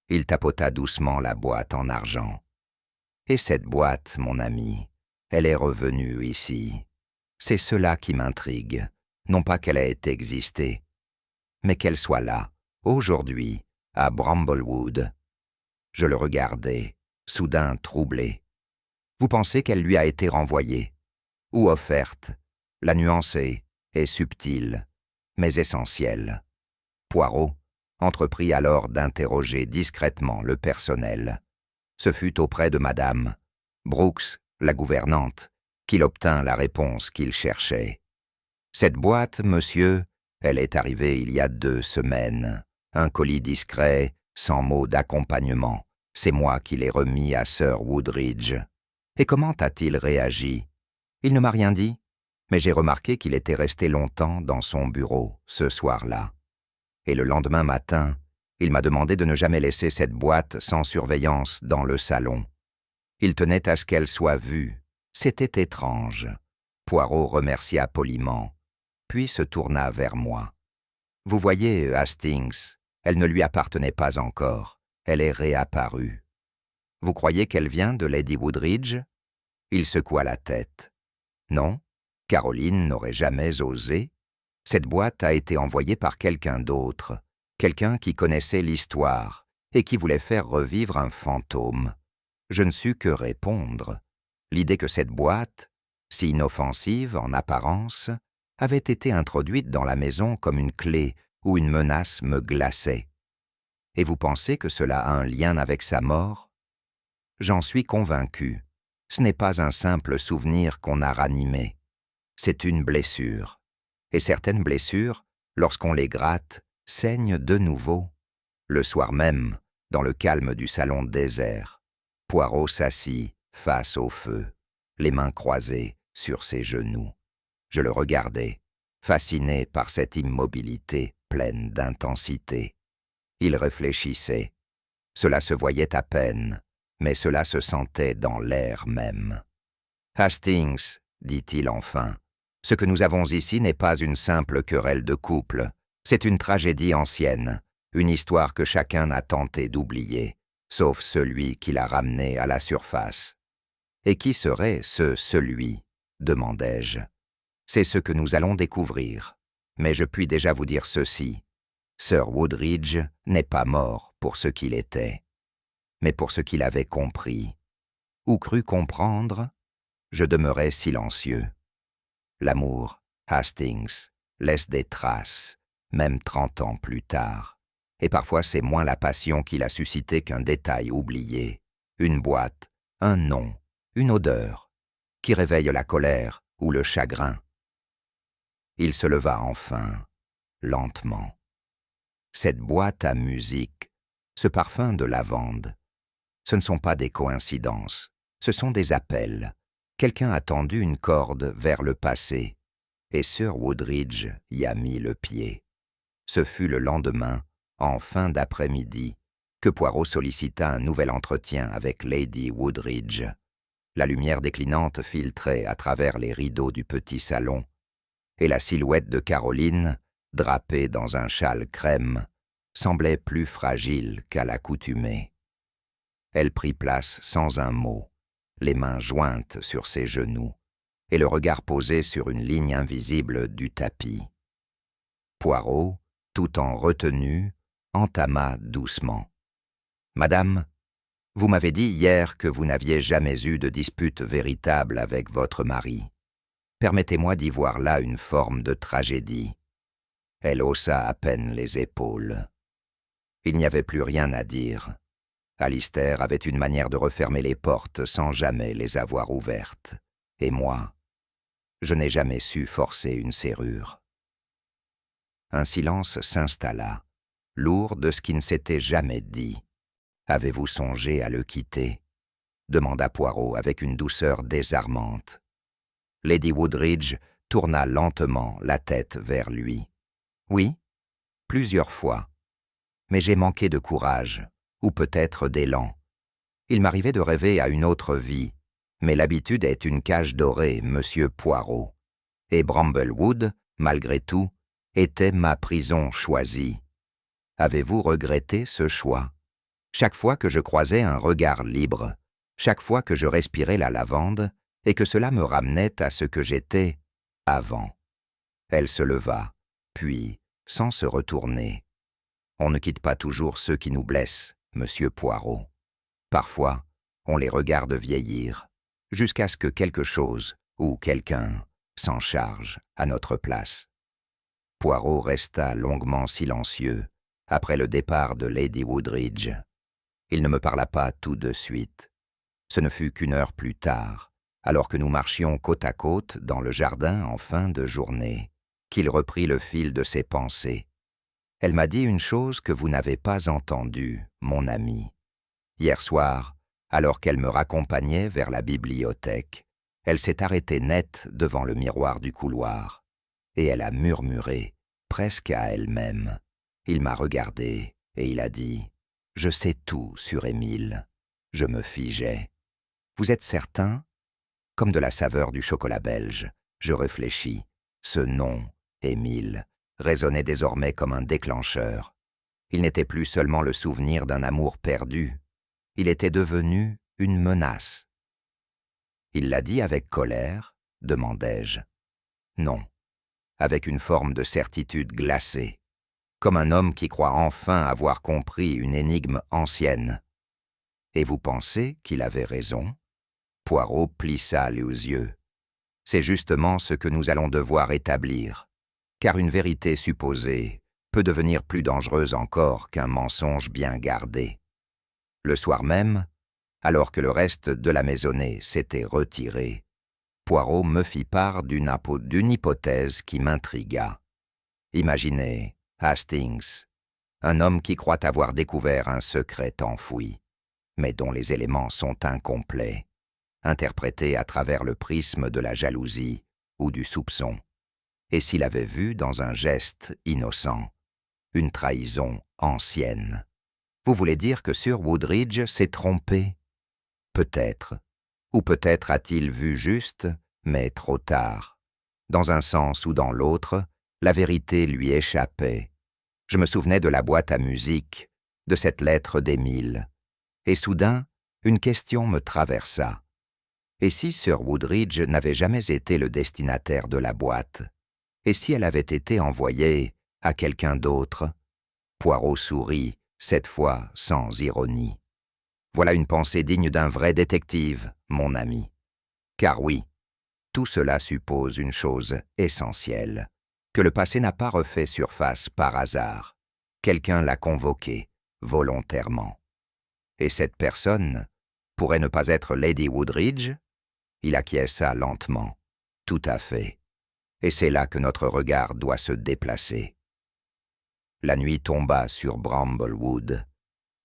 Il tapota doucement la boîte en argent. Et cette boîte, mon ami, elle est revenue ici. C'est cela qui m'intrigue, non pas qu'elle ait existé, mais qu'elle soit là, aujourd'hui, à Bramblewood. Je le regardai, soudain troublé. Vous pensez qu'elle lui a été renvoyée, ou offerte? La nuancée est subtile, mais essentielle. Poirot entreprit alors d'interroger discrètement le personnel. Ce fut auprès de Madame Brooks, la gouvernante, qu'il obtint la réponse qu'il cherchait. « Cette boîte, monsieur, elle est arrivée il y a 2 semaines. Un colis discret, sans mot d'accompagnement. C'est moi qui l'ai remis à Sir Woodridge. Et comment a-t-il réagi? Il ne m'a rien dit, mais j'ai remarqué qu'il était resté longtemps dans son bureau, ce soir-là. Et le lendemain matin, il m'a demandé de ne jamais laisser cette boîte sans surveillance dans le salon. Il tenait à ce qu'elle soit vue. C'était étrange. » Poirot remercia poliment, puis se tourna vers moi. « Vous voyez, Hastings, elle ne lui appartenait pas encore. Elle est réapparue. Vous croyez qu'elle vient de Lady Woodridge ?» Il secoua la tête. « Non, Caroline n'aurait jamais osé. Cette boîte a été envoyée par quelqu'un d'autre, quelqu'un qui connaissait l'histoire et qui voulait faire revivre un fantôme. Je ne sus que répondre. L'idée que cette boîte, si inoffensive en apparence, avait été introduite dans la maison comme une clé où une menace me glaçait. Et vous pensez que cela a un lien avec sa mort? J'en suis convaincu. Ce n'est pas un simple souvenir qu'on a ranimé. C'est une blessure. Et certaines blessures, lorsqu'on les gratte, saignent de nouveau. Le soir même, dans le calme du salon désert, Poirot s'assit face au feu, les mains croisées sur ses genoux. Je le regardais, fasciné par cette immobilité pleine d'intensité. Il réfléchissait. Cela se voyait à peine, mais cela se sentait dans l'air même. « Hastings, dit-il enfin, ce que nous avons ici n'est pas une simple querelle de couple, c'est une tragédie ancienne, une histoire que chacun a tenté d'oublier, sauf celui qui l'a ramenée à la surface. » « Et qui serait ce celui ?» demandai-je. « C'est ce que nous allons découvrir, mais je puis déjà vous dire ceci. Sir Woodridge n'est pas mort pour ce qu'il était, mais pour ce qu'il avait compris. Ou cru comprendre, je demeurai silencieux. L'amour, Hastings, laisse des traces, même 30 ans plus tard. Et parfois c'est moins la passion qui l'a suscité qu'un détail oublié, une boîte, un nom, une odeur, qui réveille la colère ou le chagrin. » Il se leva enfin, lentement. Cette boîte à musique, ce parfum de lavande, ce ne sont pas des coïncidences, ce sont des appels. Quelqu'un a tendu une corde vers le passé, et Sir Woodridge y a mis le pied. Ce fut le lendemain, en fin d'après-midi, que Poirot sollicita un nouvel entretien avec Lady Woodridge. La lumière déclinante filtrait à travers les rideaux du petit salon, et la silhouette de Caroline, drapée dans un châle crème, semblait plus fragile qu'à l'accoutumée. Elle prit place sans un mot, les mains jointes sur ses genoux, et le regard posé sur une ligne invisible du tapis. Poirot, tout en retenue, entama doucement. « Madame, vous m'avez dit hier que vous n'aviez jamais eu de dispute véritable avec votre mari. Permettez-moi d'y voir là une forme de tragédie. » Elle haussa à peine les épaules. Il n'y avait plus rien à dire. Alistair avait une manière de refermer les portes sans jamais les avoir ouvertes. Et moi, je n'ai jamais su forcer une serrure. Un silence s'installa, lourd de ce qui ne s'était jamais dit. « Avez-vous songé à le quitter ?» demanda Poirot avec une douceur désarmante. Lady Woodridge tourna lentement la tête vers lui. « Oui, plusieurs fois. Mais j'ai manqué de courage, ou peut-être d'élan. Il m'arrivait de rêver à une autre vie, mais l'habitude est une cage dorée, monsieur Poirot. Et Bramblewood, malgré tout, était ma prison choisie. Avez-vous regretté ce choix ? Chaque fois que je croisais un regard libre, chaque fois que je respirais la lavande, et que cela me ramenait à ce que j'étais avant. » Elle se leva, puis, sans se retourner. « On ne quitte pas toujours ceux qui nous blessent, monsieur Poirot. Parfois, on les regarde vieillir, jusqu'à ce que quelque chose ou quelqu'un s'en charge à notre place. » Poirot resta longuement silencieux après le départ de Lady Woodridge. Il ne me parla pas tout de suite. Ce ne fut qu'une heure plus tard, alors que nous marchions côte à côte dans le jardin en fin de journée, qu'il reprit le fil de ses pensées. « Elle m'a dit une chose que vous n'avez pas entendue, mon ami. Hier soir, alors qu'elle me raccompagnait vers la bibliothèque, elle s'est arrêtée net devant le miroir du couloir, et elle a murmuré, presque à elle-même. Il m'a regardé, et il a dit « Je sais tout sur Émile. » Je me figeais. « Vous êtes certain ?» Comme de la saveur du chocolat belge, je réfléchis. Ce nom, Émile, résonnait désormais comme un déclencheur. Il n'était plus seulement le souvenir d'un amour perdu. Il était devenu une menace. « Il l'a dit avec colère ?» demandai-je. « Non, avec une forme de certitude glacée, comme un homme qui croit enfin avoir compris une énigme ancienne. » « Et vous pensez qu'il avait raison ?» Poirot plissa les yeux. « C'est justement ce que nous allons devoir établir, car une vérité supposée peut devenir plus dangereuse encore qu'un mensonge bien gardé. Le soir même, alors que le reste de la maisonnée s'était retiré, Poirot me fit part d'une hypothèse qui m'intrigua. Imaginez Hastings, un homme qui croit avoir découvert un secret enfoui, mais dont les éléments sont incomplets, interprétés à travers le prisme de la jalousie ou du soupçon. Et s'il avait vu dans un geste innocent une trahison ancienne, vous voulez dire que Sir Woodridge s'est trompé? Peut-être. Ou peut-être a-t-il vu juste, mais trop tard. Dans un sens ou dans l'autre, la vérité lui échappait. Je me souvenais de la boîte à musique, de cette lettre d'Émile. Et soudain, une question me traversa. Et si Sir Woodridge n'avait jamais été le destinataire de la boîte? Et si elle avait été envoyée à quelqu'un d'autre? Poirot sourit, cette fois sans ironie. Voilà une pensée digne d'un vrai détective, mon ami. Car oui, tout cela suppose une chose essentielle, que le passé n'a pas refait surface par hasard. Quelqu'un l'a convoqué, volontairement. Et cette personne pourrait ne pas être Lady Woodridge? Il acquiesça lentement. Tout à fait. Et c'est là que notre regard doit se déplacer. La nuit tomba sur Bramblewood,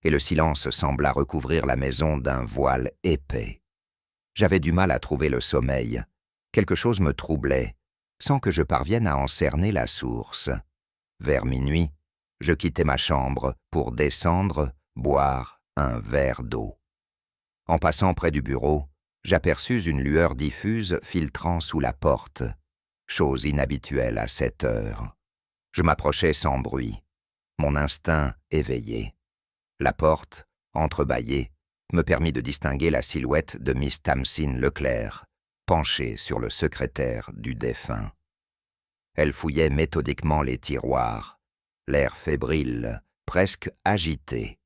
et le silence sembla recouvrir la maison d'un voile épais. J'avais du mal à trouver le sommeil. Quelque chose me troublait, sans que je parvienne à en cerner la source. Vers minuit, je quittai ma chambre pour descendre, boire un verre d'eau. En passant près du bureau, j'aperçus une lueur diffuse filtrant sous la porte, chose inhabituelle à cette heure. Je m'approchai sans bruit, mon instinct éveillé. La porte, entrebâillée, me permit de distinguer la silhouette de Miss Tamsin Leclerc, penchée sur le secrétaire du défunt. Elle fouillait méthodiquement les tiroirs, l'air fébrile, presque agité.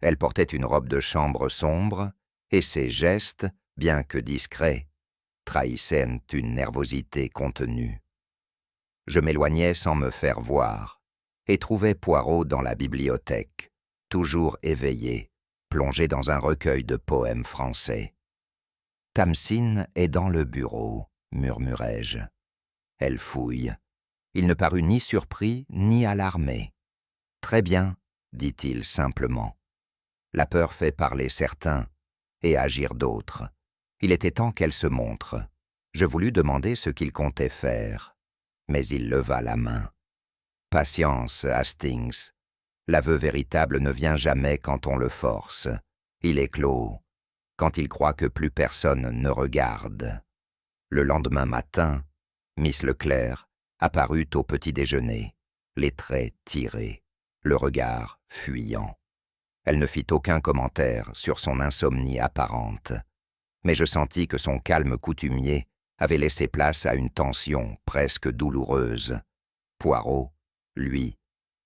Elle portait une robe de chambre sombre, et ses gestes, bien que discrets, trahissaient une nervosité contenue. Je m'éloignai sans me faire voir, et trouvai Poirot dans la bibliothèque, toujours éveillé, plongé dans un recueil de poèmes français. « Tamsin est dans le bureau », murmurai-je. Elle fouille. Il ne parut ni surpris ni alarmé. « Très bien, » dit-il simplement. La peur fait parler certains et agir d'autres. Il était temps qu'elle se montre. Je voulus demander ce qu'il comptait faire, mais il leva la main. « Patience, Hastings. L'aveu véritable ne vient jamais quand on le force. Il éclot quand il croit que plus personne ne regarde. » Le lendemain matin, Miss Leclerc apparut au petit-déjeuner, les traits tirés, le regard fuyant. Elle ne fit aucun commentaire sur son insomnie apparente, mais je sentis que son calme coutumier avait laissé place à une tension presque douloureuse. Poirot, lui,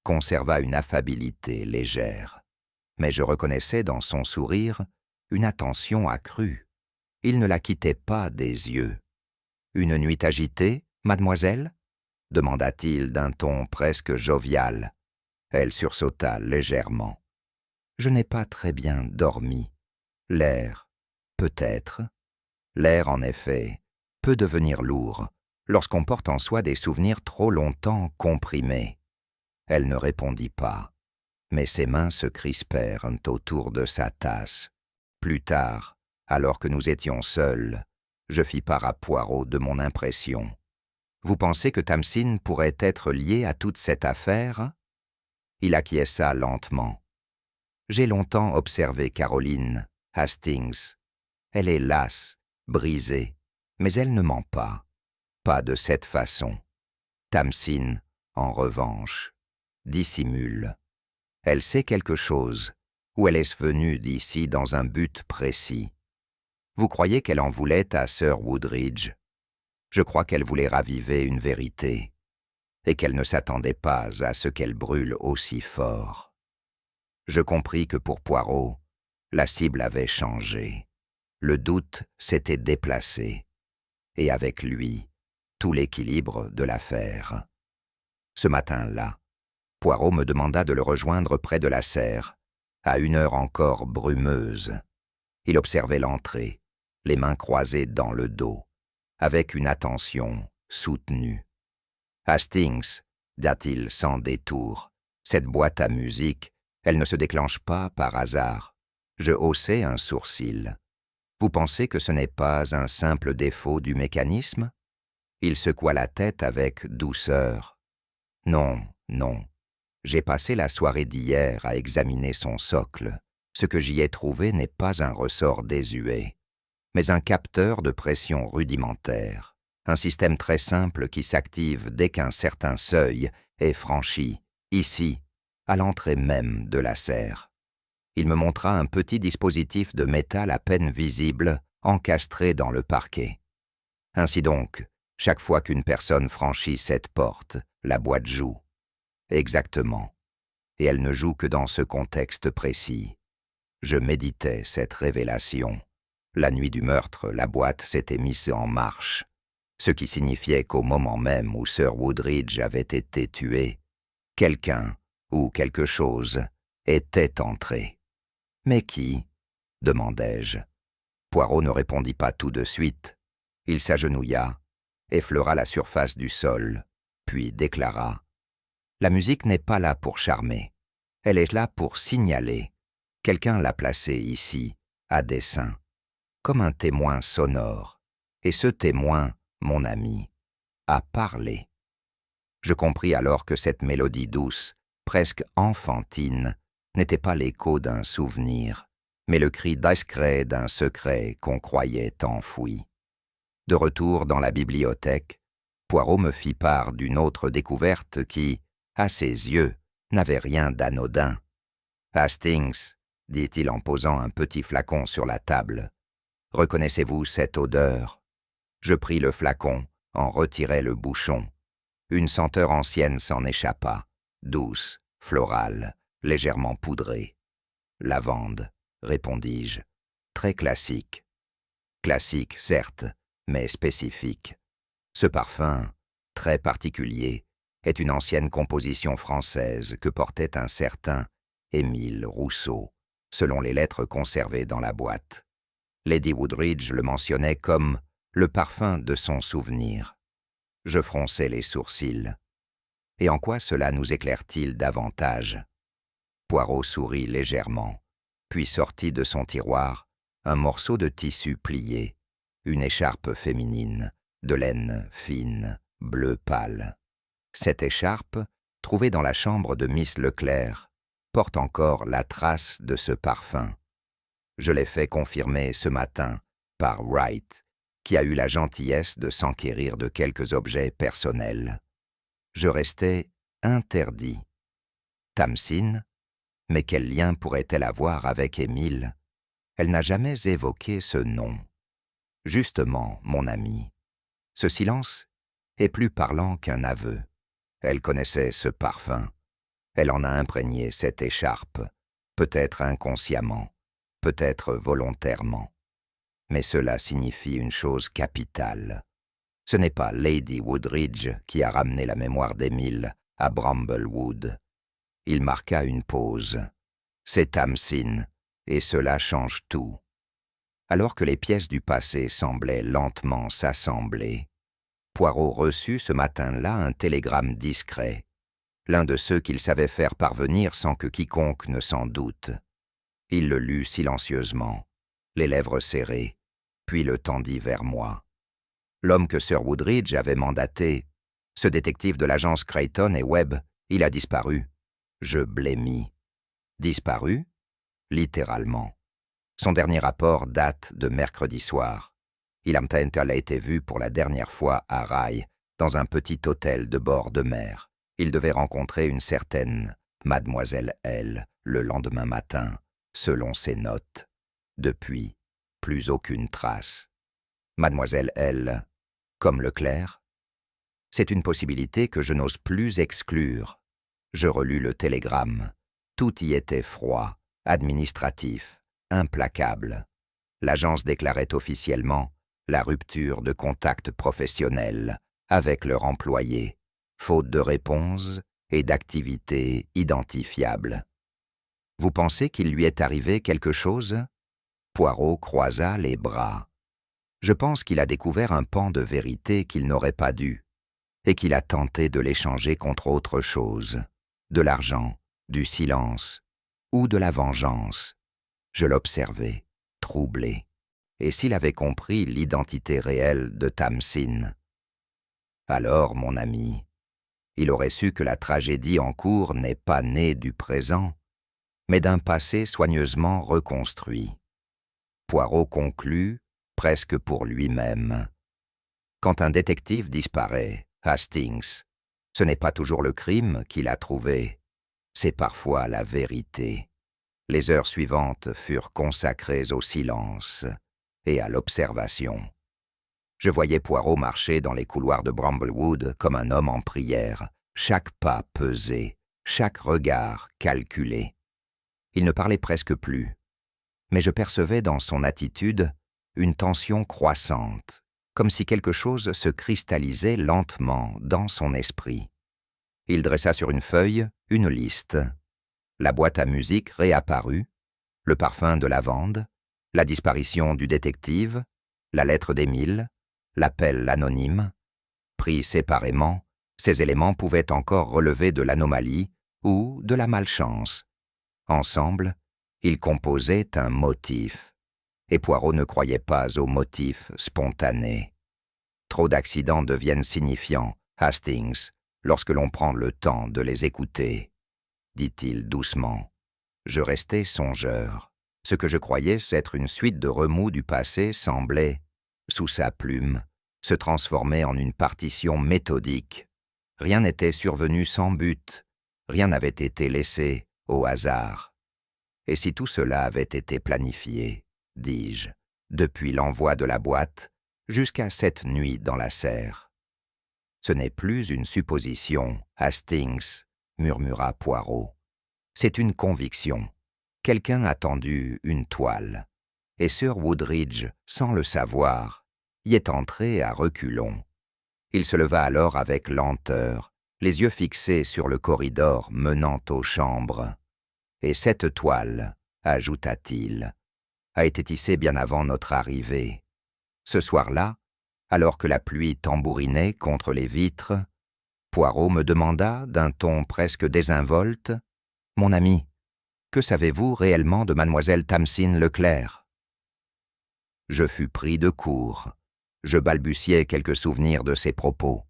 conserva une affabilité légère, mais je reconnaissais dans son sourire une attention accrue. Il ne la quittait pas des yeux. « Une nuit agitée, mademoiselle ?» demanda-t-il d'un ton presque jovial. Elle sursauta légèrement. « Je n'ai pas très bien dormi. L'air, peut-être. L'air, en effet, peut devenir lourd lorsqu'on porte en soi des souvenirs trop longtemps comprimés. » Elle ne répondit pas, mais ses mains se crispèrent autour de sa tasse. Plus tard, alors que nous étions seuls, je fis part à Poirot de mon impression. « Vous pensez que Tamsin pourrait être liée à toute cette affaire ?» Il acquiesça lentement. « J'ai longtemps observé Caroline, Hastings. Elle est lasse, brisée, mais elle ne ment pas. Pas de cette façon. Tamsin, en revanche, dissimule. Elle sait quelque chose, ou elle est venue d'ici dans un but précis. Vous croyez qu'elle en voulait à Sir Woodridge? Je crois qu'elle voulait raviver une vérité, et qu'elle ne s'attendait pas à ce qu'elle brûle aussi fort. Je compris que pour Poirot, la cible avait changé. Le doute s'était déplacé, et avec lui, tout l'équilibre de l'affaire. Ce matin-là, Poirot me demanda de le rejoindre près de la serre, à une heure encore brumeuse. Il observait l'entrée, les mains croisées dans le dos, avec une attention soutenue. « Hastings, dit-il sans détour, cette boîte à musique, elle ne se déclenche pas par hasard. » Je haussai un sourcil. « Vous pensez que ce n'est pas un simple défaut du mécanisme ?» Il secoua la tête avec douceur. « Non, non. J'ai passé la soirée d'hier à examiner son socle. Ce que j'y ai trouvé n'est pas un ressort désuet, mais un capteur de pression rudimentaire, un système très simple qui s'active dès qu'un certain seuil est franchi, ici, à l'entrée même de la serre. » Il me montra un petit dispositif de métal à peine visible, encastré dans le parquet. Ainsi donc, chaque fois qu'une personne franchit cette porte, la boîte joue. Exactement. Et elle ne joue que dans ce contexte précis. Je méditais cette révélation. La nuit du meurtre, la boîte s'était mise en marche, ce qui signifiait qu'au moment même où Sir Woodridge avait été tué, quelqu'un ou quelque chose était entré. « Mais qui ?» demandai-je. Poirot ne répondit pas tout de suite. Il s'agenouilla, effleura la surface du sol, puis déclara « La musique n'est pas là pour charmer. Elle est là pour signaler. Quelqu'un l'a placée ici, à dessein, comme un témoin sonore. Et ce témoin, mon ami, a parlé. » Je compris alors que cette mélodie douce, presque enfantine, n'était pas l'écho d'un souvenir, mais le cri discret d'un secret qu'on croyait enfoui. De retour dans la bibliothèque, Poirot me fit part d'une autre découverte qui, à ses yeux, n'avait rien d'anodin. « Hastings, » dit-il en posant un petit flacon sur la table, « reconnaissez-vous cette odeur ?» Je pris le flacon, en retirai le bouchon. Une senteur ancienne s'en échappa, douce, florale, légèrement poudrée. « Lavande, » répondis-je, « très classique. » Classique, certes, mais spécifique. Ce parfum, très particulier, est une ancienne composition française que portait un certain Émile Rousseau, selon les lettres conservées dans la boîte. Lady Woodridge le mentionnait comme le parfum de son souvenir. Je fronçai les sourcils. Et en quoi cela nous éclaire-t-il davantage ? Poirot sourit légèrement, puis sortit de son tiroir un morceau de tissu plié, une écharpe féminine, de laine fine, bleu pâle. Cette écharpe, trouvée dans la chambre de Miss Leclerc, porte encore la trace de ce parfum. Je l'ai fait confirmer ce matin par Wright, qui a eu la gentillesse de s'enquérir de quelques objets personnels. Je restais interdit. Tamsin, mais quel lien pourrait-elle avoir avec Émile ? Elle n'a jamais évoqué ce nom. Justement, mon ami, ce silence est plus parlant qu'un aveu. Elle connaissait ce parfum. Elle en a imprégné cette écharpe, peut-être inconsciemment, peut-être volontairement. Mais cela signifie une chose capitale. Ce n'est pas Lady Woodridge qui a ramené la mémoire d'Émile à Bramblewood. Il marqua une pause. C'est Tamsin, et cela change tout. Alors que les pièces du passé semblaient lentement s'assembler, Poirot reçut ce matin-là un télégramme discret, l'un de ceux qu'il savait faire parvenir sans que quiconque ne s'en doute. Il le lut silencieusement, les lèvres serrées, puis le tendit vers moi. L'homme que Sir Woodridge avait mandaté, ce détective de l'agence Creighton et Webb, il a disparu. Je blêmis. Disparu ? Littéralement. Son dernier rapport date de mercredi soir. Ilham Taintel a été vu pour la dernière fois à Rye, dans un petit hôtel de bord de mer. Il devait rencontrer une certaine Mademoiselle L. le lendemain matin, selon ses notes. Depuis, plus aucune trace. Mademoiselle L. comme Leclerc ? C'est une possibilité que je n'ose plus exclure. Je relus le télégramme. Tout y était froid, administratif, implacable. L'agence déclarait officiellement la rupture de contact professionnel avec leur employé, faute de réponse et d'activité identifiable. Vous pensez qu'il lui est arrivé quelque chose? Poirot croisa les bras. Je pense qu'il a découvert un pan de vérité qu'il n'aurait pas dû, et qu'il a tenté de l'échanger contre autre chose, de l'argent, du silence, ou de la vengeance. Je l'observais, troublé. Et s'il avait compris l'identité réelle de Tamsin? Alors, mon ami, il aurait su que la tragédie en cours n'est pas née du présent, mais d'un passé soigneusement reconstruit. Poirot conclut, presque pour lui-même. Quand un détective disparaît, Hastings, ce n'est pas toujours le crime qu'il a trouvé, c'est parfois la vérité. Les heures suivantes furent consacrées au silence et à l'observation. Je voyais Poirot marcher dans les couloirs de Bramblewood comme un homme en prière, chaque pas pesé, chaque regard calculé. Il ne parlait presque plus, mais je percevais dans son attitude une tension croissante, comme si quelque chose se cristallisait lentement dans son esprit. Il dressa sur une feuille une liste. La boîte à musique réapparut, le parfum de lavande, la disparition du détective, la lettre d'Émile, l'appel anonyme. Pris séparément, ces éléments pouvaient encore relever de l'anomalie ou de la malchance. Ensemble, ils composaient un motif, et Poirot ne croyait pas aux motifs spontanés. Trop d'accidents deviennent signifiants, Hastings, lorsque l'on prend le temps de les écouter, dit-il doucement. Je restais songeur. Ce que je croyais être une suite de remous du passé semblait, sous sa plume, se transformer en une partition méthodique. Rien n'était survenu sans but, rien n'avait été laissé au hasard. Et si tout cela avait été planifié, dis-je, depuis l'envoi de la boîte jusqu'à cette nuit dans la serre? Ce n'est plus une supposition, Hastings, murmura Poirot. C'est une conviction. Quelqu'un a tendu une toile, et Sir Woodridge, sans le savoir, y est entré à reculons. Il se leva alors avec lenteur, les yeux fixés sur le corridor menant aux chambres. Et cette toile, ajouta-t-il, a été tissée bien avant notre arrivée. Ce soir-là, alors que la pluie tambourinait contre les vitres, Poirot me demanda d'un ton presque désinvolte, « Mon ami, que savez-vous réellement de mademoiselle Tamsin Leclerc ?» Je fus pris de court. Je balbutiai quelques souvenirs de ses propos.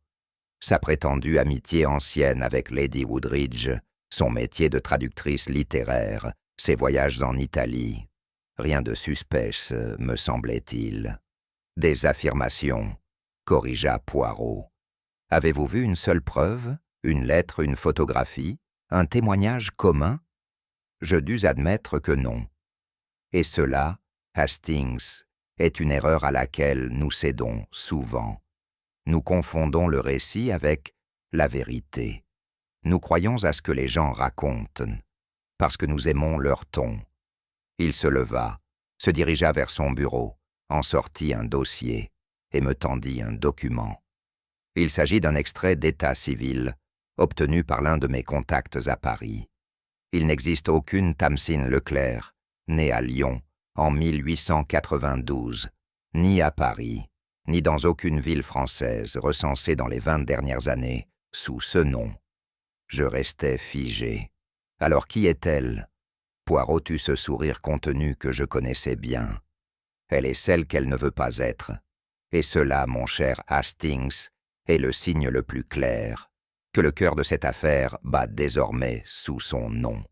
Sa prétendue amitié ancienne avec Lady Woodridge, son métier de traductrice littéraire, ses voyages en Italie. Rien de suspect, me semblait-il. Des affirmations, corrigea Poirot. Avez-vous vu une seule preuve, une lettre, une photographie, un témoignage commun? Je dus admettre que non. Et cela, Hastings, est une erreur à laquelle nous cédons souvent. Nous confondons le récit avec la vérité. Nous croyons à ce que les gens racontent, parce que nous aimons leur ton. Il se leva, se dirigea vers son bureau, en sortit un dossier et me tendit un document. Il s'agit d'un extrait d'état civil, obtenu par l'un de mes contacts à Paris. Il n'existe aucune Tamsin Leclerc, née à Lyon, en 1892, ni à Paris, ni dans aucune ville française recensée dans les 20 dernières années, sous ce nom. Je restais figé. Alors qui est-elle? Poirot eut ce sourire contenu que je connaissais bien. Elle est celle qu'elle ne veut pas être. Et cela, mon cher Hastings, est le signe le plus clair, que le cœur de cette affaire bat désormais sous son nom.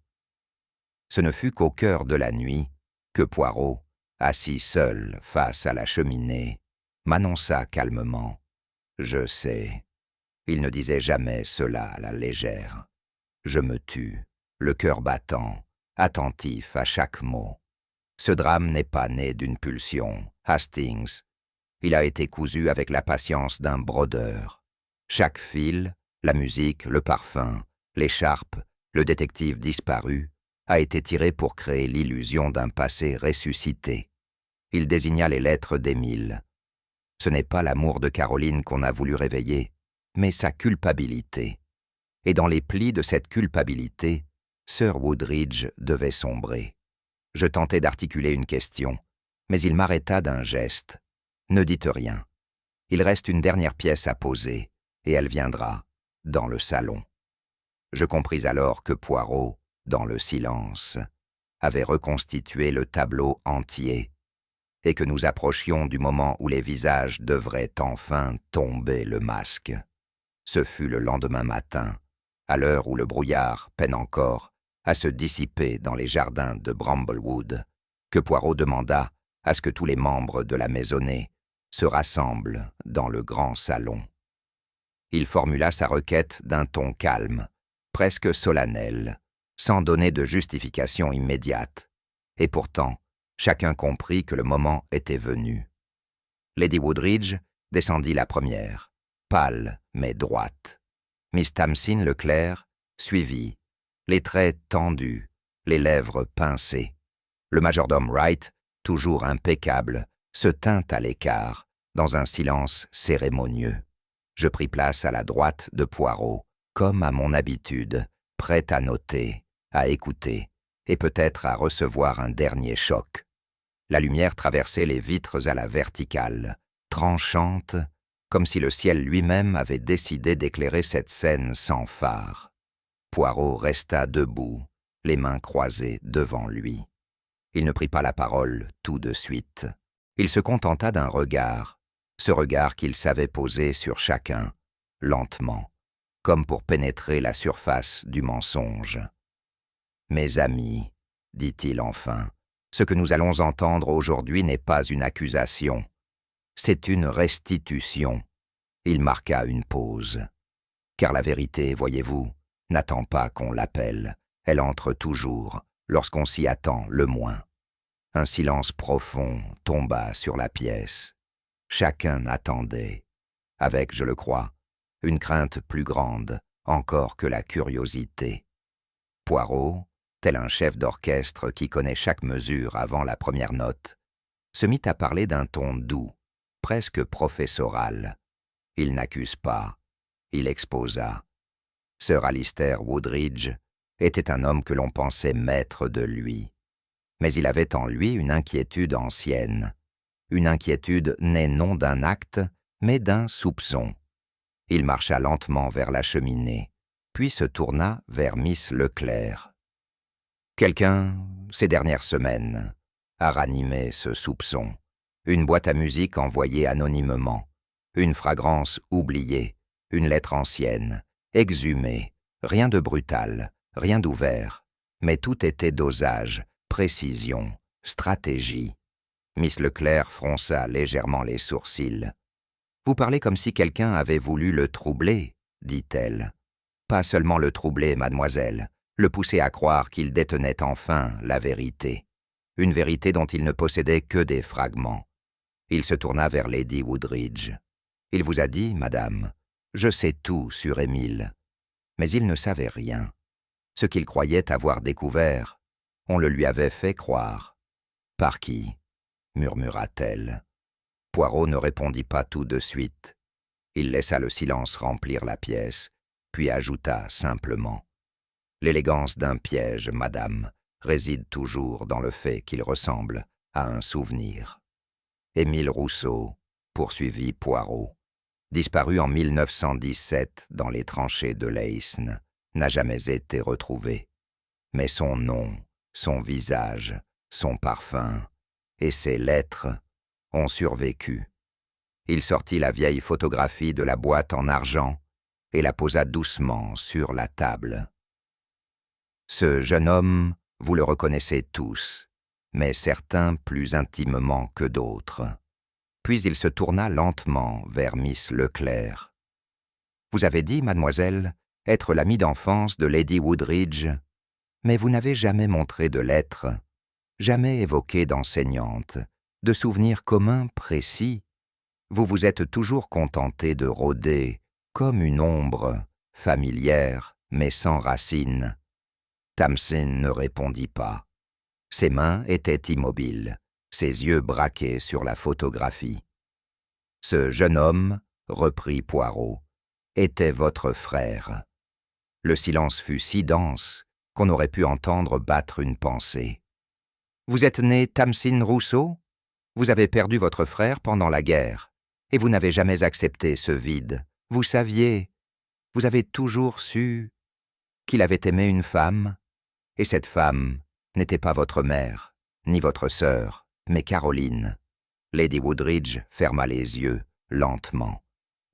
Ce ne fut qu'au cœur de la nuit que Poirot, assis seul face à la cheminée, m'annonça calmement. Je sais. Il ne disait jamais cela à la légère. Je me tus, le cœur battant, attentif à chaque mot. Ce drame n'est pas né d'une pulsion, Hastings. Il a été cousu avec la patience d'un brodeur. Chaque fil, la musique, le parfum, l'écharpe, le détective disparu, a été tiré pour créer l'illusion d'un passé ressuscité. Il désigna les lettres d'Émile. Ce n'est pas l'amour de Caroline qu'on a voulu réveiller, mais sa culpabilité. et dans les plis de cette culpabilité, Sir Woodridge devait sombrer. Je tentai d'articuler une question, mais il m'arrêta d'un geste. « Ne dites rien. Il reste une dernière pièce à poser, et elle viendra dans le salon. » Je compris alors que Poirot, dans le silence, avait reconstitué le tableau entier, et que nous approchions du moment où les visages devraient enfin tomber le masque. Ce fut le lendemain matin, à l'heure où le brouillard peine encore à se dissiper dans les jardins de Bramblewood, que Poirot demanda à ce que tous les membres de la maisonnée se rassemblent dans le grand salon. Il formula sa requête d'un ton calme, presque solennel, sans donner de justification immédiate, et pourtant, chacun comprit que le moment était venu. Lady Woodridge descendit la première, pâle mais droite. Miss Tamsin Leclerc suivit, les traits tendus, les lèvres pincées. Le majordome Wright, toujours impeccable, se tint à l'écart, dans un silence cérémonieux. Je pris place à la droite de Poirot, comme à mon habitude, prêt à noter, à écouter, et peut-être à recevoir un dernier choc. La lumière traversait les vitres à la verticale, tranchante, comme si le ciel lui-même avait décidé d'éclairer cette scène sans phare. Poirot resta debout, les mains croisées devant lui. Il ne prit pas la parole tout de suite. Il se contenta d'un regard, ce regard qu'il savait poser sur chacun, lentement, comme pour pénétrer la surface du mensonge. « Mes amis, dit-il enfin, ce que nous allons entendre aujourd'hui n'est pas une accusation, c'est une restitution. » Il marqua une pause. Car la vérité, voyez-vous, n'attend pas qu'on l'appelle. Elle entre toujours, lorsqu'on s'y attend le moins. Un silence profond tomba sur la pièce. Chacun attendait, avec, je le crois, une crainte plus grande encore que la curiosité. Poirot, tel un chef d'orchestre qui connaît chaque mesure avant la première note, se mit à parler d'un ton doux, presque professoral. Il n'accuse pas, il exposa. Sir Alister Woodridge était un homme que l'on pensait maître de lui. Mais il avait en lui une inquiétude ancienne, une inquiétude née non d'un acte, mais d'un soupçon. Il marcha lentement vers la cheminée, puis se tourna vers Miss Leclerc. Quelqu'un, ces dernières semaines, a ranimé ce soupçon. Une boîte à musique envoyée anonymement, une fragrance oubliée, une lettre ancienne, exhumée, rien de brutal, rien d'ouvert, mais tout était dosage, précision, stratégie. Miss Leclerc fronça légèrement les sourcils. « Vous parlez comme si quelqu'un avait voulu le troubler, dit-elle. Pas seulement le troubler, mademoiselle, le pousser à croire qu'il détenait enfin la vérité. Une vérité dont il ne possédait que des fragments. » Il se tourna vers Lady Woodridge. « Il vous a dit, madame, je sais tout sur Émile. » Mais il ne savait rien. Ce qu'il croyait avoir découvert, on le lui avait fait croire. « Par qui ?» murmura-t-elle. Poirot ne répondit pas tout de suite. Il laissa le silence remplir la pièce, puis ajouta simplement « L'élégance d'un piège, madame, réside toujours dans le fait qu'il ressemble à un souvenir. » Émile Rousseau, poursuivit Poirot, disparu en 1917 dans les tranchées de l'Aisne, n'a jamais été retrouvé. Mais son nom, son visage, son parfum et ses lettres ont survécu. Il sortit la vieille photographie de la boîte en argent et la posa doucement sur la table. Ce jeune homme, vous le reconnaissez tous, mais certains plus intimement que d'autres. Puis il se tourna lentement vers Miss Leclerc. « Vous avez dit, mademoiselle, être l'amie d'enfance de Lady Woodridge, mais vous n'avez jamais montré de lettres, jamais évoqué d'enseignante, de souvenirs communs précis. Vous vous êtes toujours contenté de rôder, comme une ombre, familière, mais sans racines. » Tamsin ne répondit pas. Ses mains étaient immobiles, ses yeux braqués sur la photographie. « Ce jeune homme, reprit Poirot, était votre frère. Le silence fut si dense qu'on aurait pu entendre battre une pensée. « Vous êtes né Tamsin Rousseau? Vous avez perdu votre frère pendant la guerre, et vous n'avez jamais accepté ce vide. Vous saviez, vous avez toujours su qu'il avait aimé une femme, et cette femme n'était pas votre mère, ni votre sœur, mais Caroline. » Lady Woodridge ferma les yeux, lentement.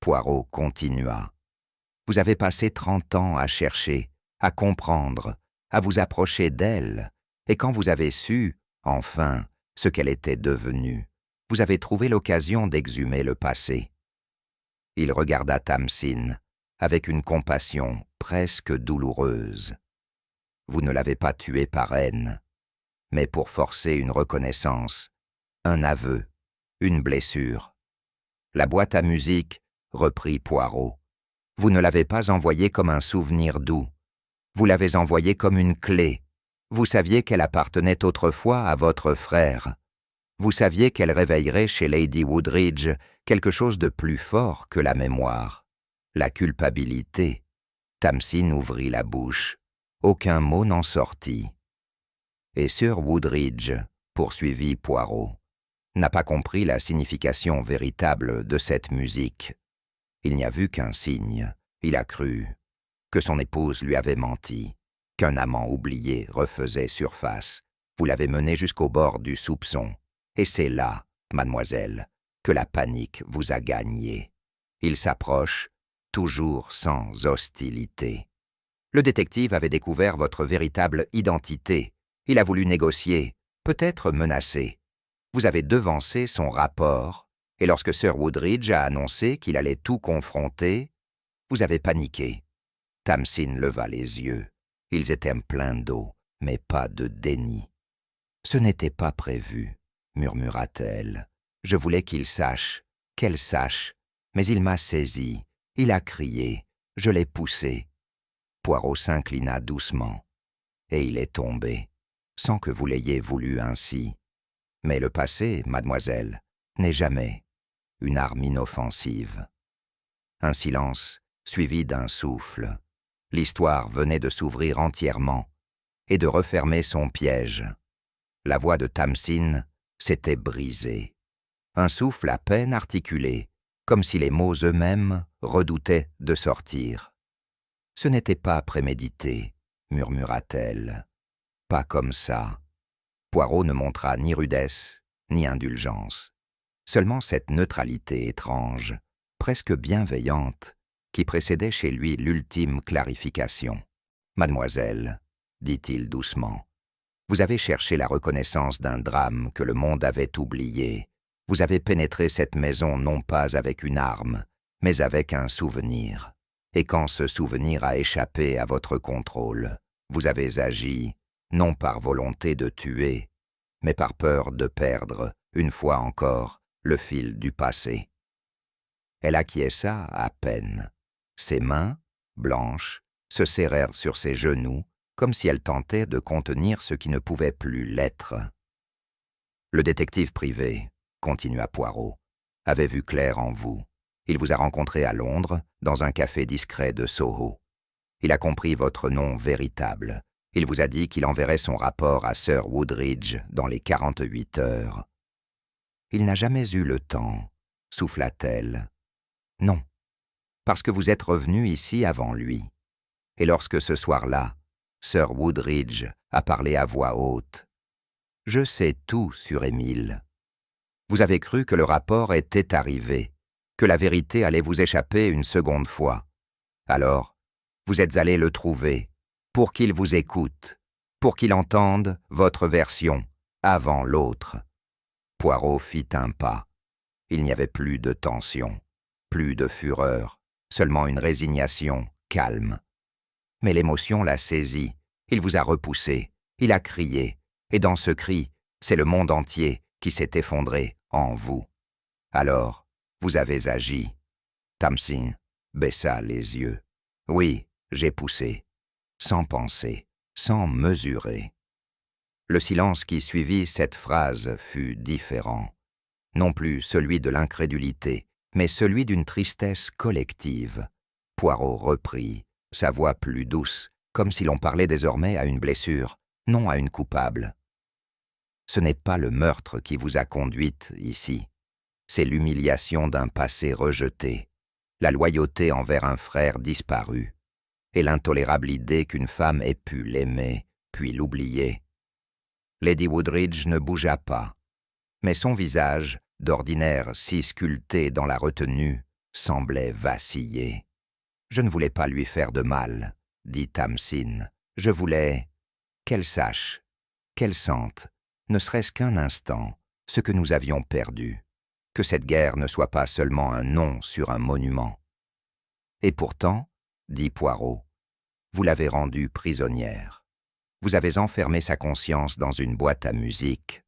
Poirot continua. « Vous avez passé 30 ans à chercher, à comprendre, à vous approcher d'elle, et quand vous avez su, enfin, ce qu'elle était devenue, vous avez trouvé l'occasion d'exhumer le passé. » Il regarda Tamsin avec une compassion presque douloureuse. « Vous ne l'avez pas tuée par haine, mais pour forcer une reconnaissance, un aveu, une blessure. » La boîte à musique, reprit Poirot. Vous ne l'avez pas envoyée comme un souvenir doux. Vous l'avez envoyée comme une clé. Vous saviez qu'elle appartenait autrefois à votre frère. Vous saviez qu'elle réveillerait chez Lady Woodridge quelque chose de plus fort que la mémoire. La culpabilité. Tamsin ouvrit la bouche. Aucun mot n'en sortit. Et Sir Woodridge, poursuivit Poirot, n'a pas compris la signification véritable de cette musique. Il n'y a vu qu'un signe. Il a cru que son épouse lui avait menti, qu'un amant oublié refaisait surface. Vous l'avez mené jusqu'au bord du soupçon. Et c'est là, mademoiselle, que la panique vous a gagné. Il s'approche, toujours sans hostilité. Le détective avait découvert votre véritable identité. Il a voulu négocier, peut-être menacer. Vous avez devancé son rapport, et lorsque Sir Woodridge a annoncé qu'il allait tout confronter, vous avez paniqué. Tamsin leva les yeux. Ils étaient pleins d'eau, mais pas de déni. « Ce n'était pas prévu, » murmura-t-elle. « Je voulais qu'il sache, qu'elle sache, mais il m'a saisi, il a crié, je l'ai poussé. » Poirot s'inclina doucement, et il est tombé, sans que vous l'ayez voulu ainsi. Mais le passé, mademoiselle, n'est jamais une arme inoffensive. Un silence suivi d'un souffle. L'histoire venait de s'ouvrir entièrement et de refermer son piège. La voix de Tamsin s'était brisée. Un souffle à peine articulé, comme si les mots eux-mêmes redoutaient de sortir. « Ce n'était pas prémédité, » murmura-t-elle. « Pas comme ça. » Poirot ne montra ni rudesse, ni indulgence. Seulement cette neutralité étrange, presque bienveillante, qui précédait chez lui l'ultime clarification. « Mademoiselle, » dit-il doucement, « vous avez cherché la reconnaissance d'un drame que le monde avait oublié. Vous avez pénétré cette maison non pas avec une arme, mais avec un souvenir. Et quand ce souvenir a échappé à votre contrôle, vous avez agi, non par volonté de tuer, mais par peur de perdre, une fois encore, le fil du passé. » Elle acquiesça à peine. Ses mains, blanches, se serrèrent sur ses genoux, comme si elle tentait de contenir ce qui ne pouvait plus l'être. « Le détective privé, » continua Poirot, « avait vu clair en vous. Il vous a rencontré à Londres, dans un café discret de Soho. Il a compris votre nom véritable. Il vous a dit qu'il enverrait son rapport à Sir Woodridge dans les 48 heures. Il n'a jamais eu le temps, souffla-t-elle. Non, parce que vous êtes revenu ici avant lui. Et lorsque ce soir-là, Sir Woodridge a parlé à voix haute. Je sais tout sur Émile. Vous avez cru que le rapport était arrivé, que la vérité allait vous échapper une seconde fois. Alors, vous êtes allé le trouver, pour qu'il vous écoute, pour qu'il entende votre version, avant l'autre. » Poirot fit un pas. Il n'y avait plus de tension, plus de fureur, seulement une résignation calme. Mais l'émotion l'a saisi, il vous a repoussé, il a crié, et dans ce cri, c'est le monde entier qui s'est effondré en vous. Alors, vous avez agi. Tamsin baissa les yeux. Oui, j'ai poussé, sans penser, sans mesurer. Le silence qui suivit cette phrase fut différent. Non plus celui de l'incrédulité, mais celui d'une tristesse collective. Poirot reprit, sa voix plus douce, comme si l'on parlait désormais à une blessure, non à une coupable. Ce n'est pas le meurtre qui vous a conduite ici, c'est l'humiliation d'un passé rejeté, la loyauté envers un frère disparu, et l'intolérable idée qu'une femme ait pu l'aimer, puis l'oublier. Lady Woodridge ne bougea pas, mais son visage, d'ordinaire si sculpté dans la retenue, semblait vaciller. « Je ne voulais pas lui faire de mal, » dit Tamsin. « Je voulais qu'elle sache, qu'elle sente, ne serait-ce qu'un instant, ce que nous avions perdu, que cette guerre ne soit pas seulement un nom sur un monument. » « Et pourtant, » dit Poirot, « vous l'avez rendue prisonnière. Vous avez enfermé sa conscience dans une boîte à musique. »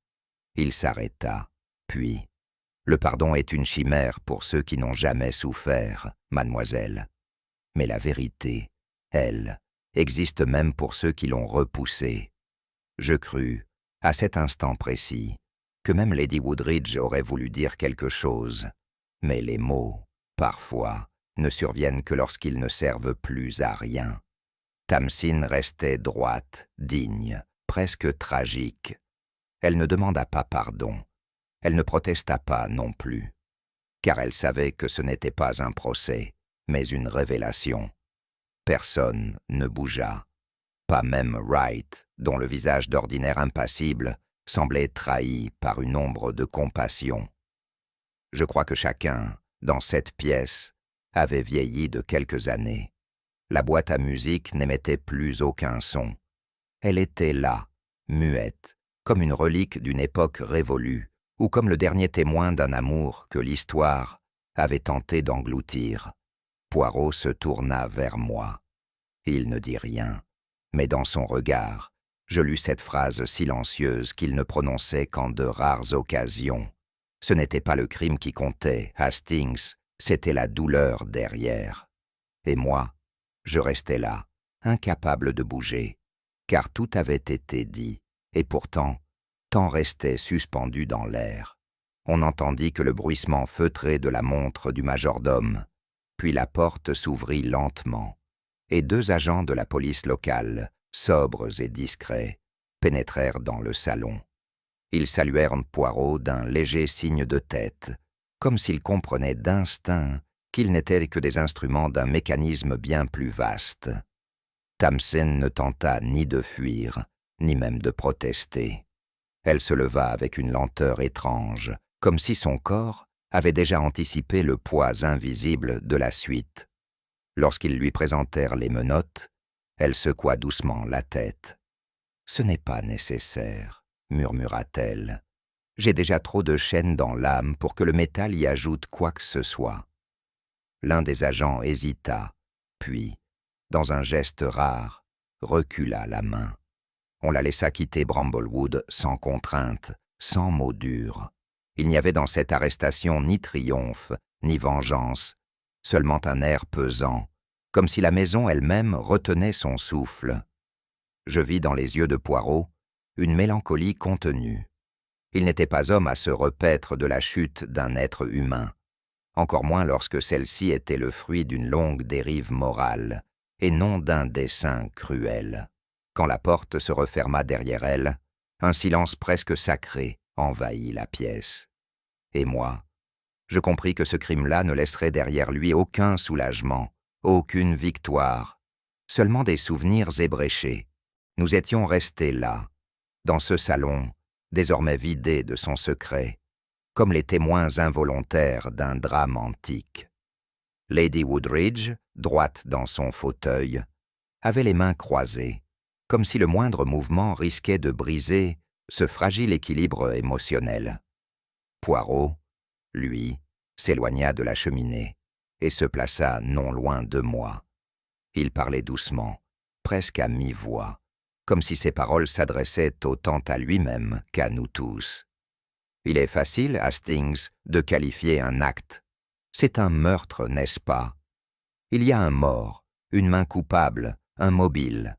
Il s'arrêta, puis « Le pardon est une chimère pour ceux qui n'ont jamais souffert, mademoiselle. Mais la vérité, elle, existe même pour ceux qui l'ont repoussée. Je crus, à cet instant précis, que même Lady Woodridge aurait voulu dire quelque chose, mais les mots, parfois, ne surviennent que lorsqu'ils ne servent plus à rien. Tamsin restait droite, digne, presque tragique. Elle ne demanda pas pardon. Elle ne protesta pas non plus, car elle savait que ce n'était pas un procès, mais une révélation. Personne ne bougea, pas même Wright, dont le visage d'ordinaire impassible semblait trahi par une ombre de compassion. Je crois que chacun, dans cette pièce, avait vieilli de quelques années. La boîte à musique n'émettait plus aucun son. Elle était là, muette, comme une relique d'une époque révolue, ou comme le dernier témoin d'un amour que l'histoire avait tenté d'engloutir. Poirot se tourna vers moi. Il ne dit rien, mais dans son regard, je lus cette phrase silencieuse qu'il ne prononçait qu'en de rares occasions. Ce n'était pas le crime qui comptait, Hastings, c'était la douleur derrière. Et moi, je restais là, incapable de bouger, car tout avait été dit, et pourtant, temps restait suspendu dans l'air. On n'entendit que le bruissement feutré de la montre du majordome, puis la porte s'ouvrit lentement, et 2 agents de la police locale, sobres et discrets, pénétrèrent dans le salon. Ils saluèrent Poirot d'un léger signe de tête, comme s'ils comprenaient d'instinct qu'ils n'étaient que des instruments d'un mécanisme bien plus vaste. Tamsin ne tenta ni de fuir, ni même de protester. Elle se leva avec une lenteur étrange, comme si son corps avait déjà anticipé le poids invisible de la suite. Lorsqu'ils lui présentèrent les menottes, elle secoua doucement la tête. « Ce n'est pas nécessaire, » murmura-t-elle. « J'ai déjà trop de chaînes dans l'âme pour que le métal y ajoute quoi que ce soit. » L'un des agents hésita, puis, dans un geste rare, recula la main. On la laissa quitter Bramblewood sans contrainte, sans mots durs. Il n'y avait dans cette arrestation ni triomphe, ni vengeance, seulement un air pesant, comme si la maison elle-même retenait son souffle. Je vis dans les yeux de Poirot une mélancolie contenue. Il n'était pas homme à se repaître de la chute d'un être humain, encore moins lorsque celle-ci était le fruit d'une longue dérive morale, et non d'un dessein cruel. Quand la porte se referma derrière elle, un silence presque sacré envahit la pièce. Et moi, je compris que ce crime-là ne laisserait derrière lui aucun soulagement, aucune victoire, seulement des souvenirs ébréchés. Nous étions restés là, dans ce salon, désormais vidé de son secret, comme les témoins involontaires d'un drame antique. Lady Woodridge, droite dans son fauteuil, avait les mains croisées, comme si le moindre mouvement risquait de briser ce fragile équilibre émotionnel. Poirot, lui, s'éloigna de la cheminée et se plaça non loin de moi. Il parlait doucement, presque à mi-voix, comme si ses paroles s'adressaient autant à lui-même qu'à nous tous. « Il est facile, Hastings, de qualifier un acte. C'est un meurtre, n'est-ce pas? Il y a un mort, une main coupable, un mobile.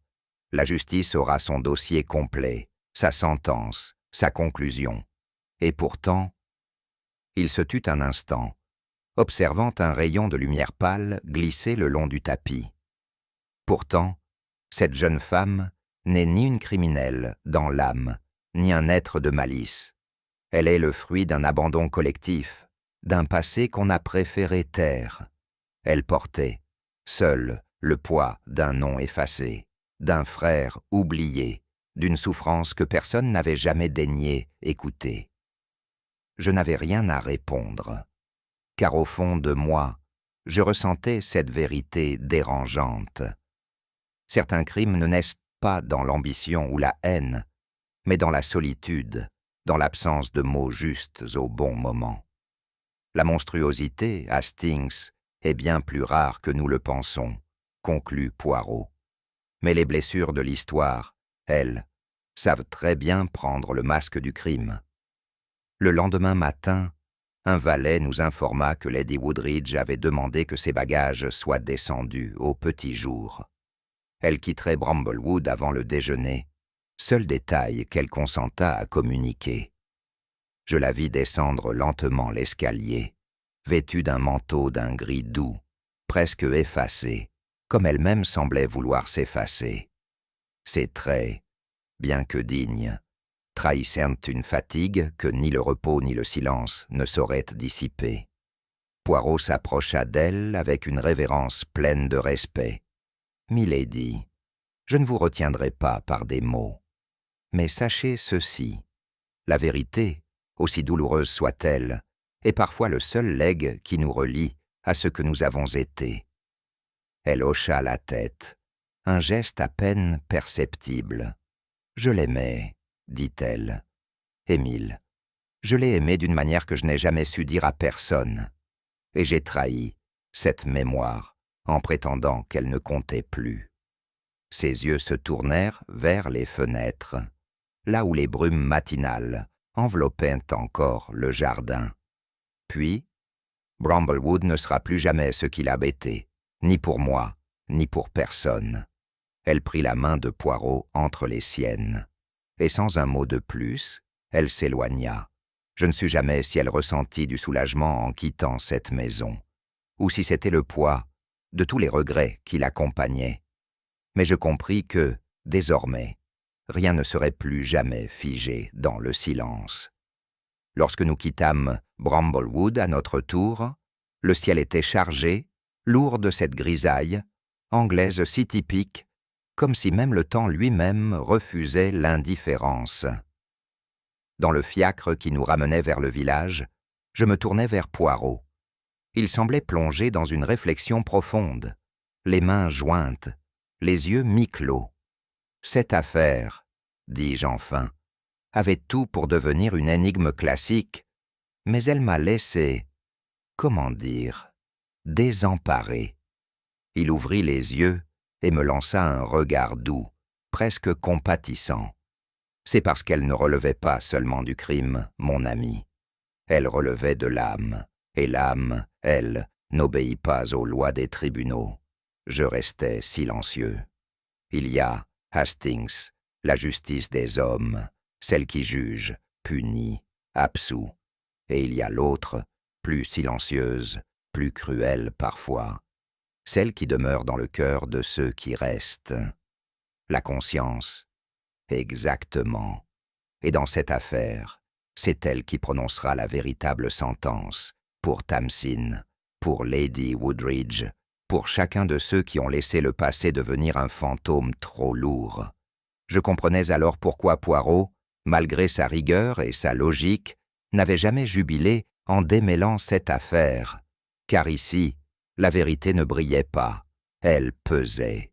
La justice aura son dossier complet, sa sentence, sa conclusion. Et pourtant... » Il se tut un instant, observant un rayon de lumière pâle glisser le long du tapis. Pourtant, cette jeune femme n'est ni une criminelle dans l'âme, ni un être de malice. Elle est le fruit d'un abandon collectif, d'un passé qu'on a préféré taire. Elle portait, seule, le poids d'un nom effacé, d'un frère oublié, d'une souffrance que personne n'avait jamais daigné écouter. Je n'avais rien à répondre, car au fond de moi, je ressentais cette vérité dérangeante. Certains crimes ne naissent pas dans l'ambition ou la haine, mais dans la solitude, dans l'absence de mots justes au bon moment. La monstruosité, Hastings, est bien plus rare que nous le pensons, conclut Poirot. Mais les blessures de l'histoire, elles, savent très bien prendre le masque du crime. Le lendemain matin, un valet nous informa que Lady Woodridge avait demandé que ses bagages soient descendus au petit jour. Elle quitterait Bramblewood avant le déjeuner, seul détail qu'elle consenta à communiquer. Je la vis descendre lentement l'escalier, vêtue d'un manteau d'un gris doux, presque effacé, comme elle-même semblait vouloir s'effacer. Ses traits, bien que dignes, trahissaient une fatigue que ni le repos ni le silence ne sauraient dissiper. Poirot s'approcha d'elle avec une révérence pleine de respect. « Milady, je ne vous retiendrai pas par des mots. Mais sachez ceci, la vérité, aussi douloureuse soit-elle, est parfois le seul legs qui nous relie à ce que nous avons été. » Elle hocha la tête, un geste à peine perceptible. « Je l'aimais, dit-elle. Émile, je l'ai aimé d'une manière que je n'ai jamais su dire à personne. Et j'ai trahi cette mémoire en prétendant qu'elle ne comptait plus. » Ses yeux se tournèrent vers les fenêtres, là où les brumes matinales enveloppaient encore le jardin. Puis, Bramblewood ne sera plus jamais ce qu'il a été, ni pour moi, ni pour personne. Elle prit la main de Poirot entre les siennes, et sans un mot de plus, elle s'éloigna. Je ne sus jamais si elle ressentit du soulagement en quittant cette maison, ou si c'était le poids de tous les regrets qui l'accompagnaient. Mais je compris que, désormais, rien ne serait plus jamais figé dans le silence. Lorsque nous quittâmes Bramblewood à notre tour, le ciel était chargé, lourd de cette grisaille, anglaise si typique, comme si même le temps lui-même refusait l'indifférence. Dans le fiacre qui nous ramenait vers le village, je me tournai vers Poirot. Il semblait plongé dans une réflexion profonde, les mains jointes, les yeux mi-clos. « Cette affaire, dis-je enfin, avait tout pour devenir une énigme classique, mais elle m'a laissé, comment dire, désemparé. » Il ouvrit les yeux et me lança un regard doux, presque compatissant. « C'est parce qu'elle ne relevait pas seulement du crime, mon ami. Elle relevait de l'âme, et l'âme, elle, n'obéit pas aux lois des tribunaux. » Je restais silencieux. Il y a, Hastings, la justice des hommes, celle qui juge, punit, absout. Et il y a l'autre, plus silencieuse, plus cruelle parfois, celle qui demeure dans le cœur de ceux qui restent. La conscience. Exactement. Et dans cette affaire, c'est elle qui prononcera la véritable sentence, pour Tamsin, pour Lady Woodridge, pour chacun de ceux qui ont laissé le passé devenir un fantôme trop lourd. Je comprenais alors pourquoi Poirot, malgré sa rigueur et sa logique, n'avait jamais jubilé en démêlant cette affaire, car ici, la vérité ne brillait pas, elle pesait.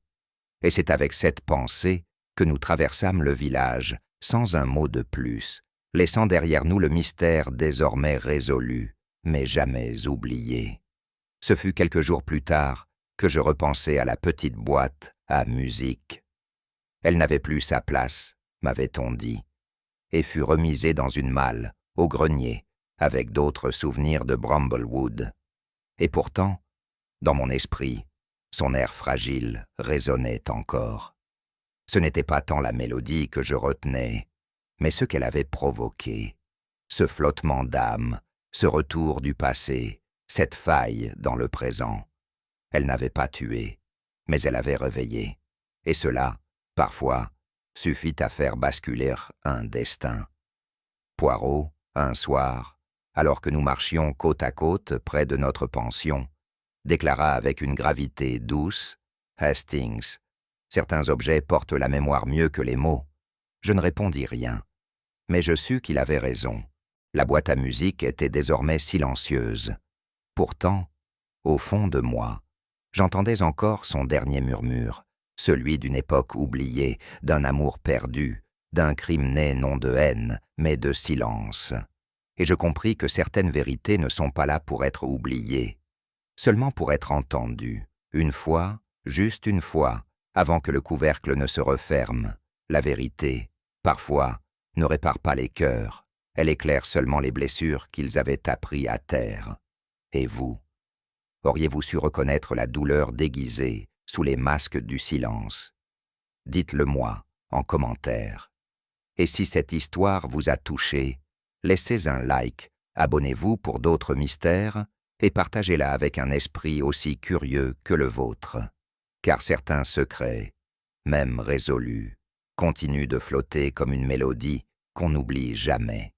Et c'est avec cette pensée que nous traversâmes le village, sans un mot de plus, laissant derrière nous le mystère désormais résolu, mais jamais oublié. Ce fut quelques jours plus tard que je repensai à la petite boîte à musique. Elle n'avait plus sa place, m'avait-on dit, et fut remisée dans une malle, au grenier, avec d'autres souvenirs de Bramblewood. Et pourtant, dans mon esprit, son air fragile résonnait encore. Ce n'était pas tant la mélodie que je retenais, mais ce qu'elle avait provoqué, ce flottement d'âme, ce retour du passé, cette faille dans le présent. Elle n'avait pas tué, mais elle avait réveillé. Et cela, parfois, suffit à faire basculer un destin. Poirot, un soir, alors que nous marchions côte à côte près de notre pension, déclara avec une gravité douce: « Hastings, certains objets portent la mémoire mieux que les mots. » Je ne répondis rien, mais je sus qu'il avait raison. La boîte à musique était désormais silencieuse. Pourtant, au fond de moi, j'entendais encore son dernier murmure, celui d'une époque oubliée, d'un amour perdu, d'un crime né non de haine, mais de silence. Et je compris que certaines vérités ne sont pas là pour être oubliées, seulement pour être entendues, une fois, juste une fois, avant que le couvercle ne se referme. La vérité, parfois, ne répare pas les cœurs, elle éclaire seulement les blessures qu'ils avaient appris à taire. Et vous, auriez-vous su reconnaître la douleur déguisée sous les masques du silence? Dites-le-moi en commentaire. Et si cette histoire vous a touché, laissez un like, abonnez-vous pour d'autres mystères et partagez-la avec un esprit aussi curieux que le vôtre. Car certains secrets, même résolus, continuent de flotter comme une mélodie qu'on n'oublie jamais.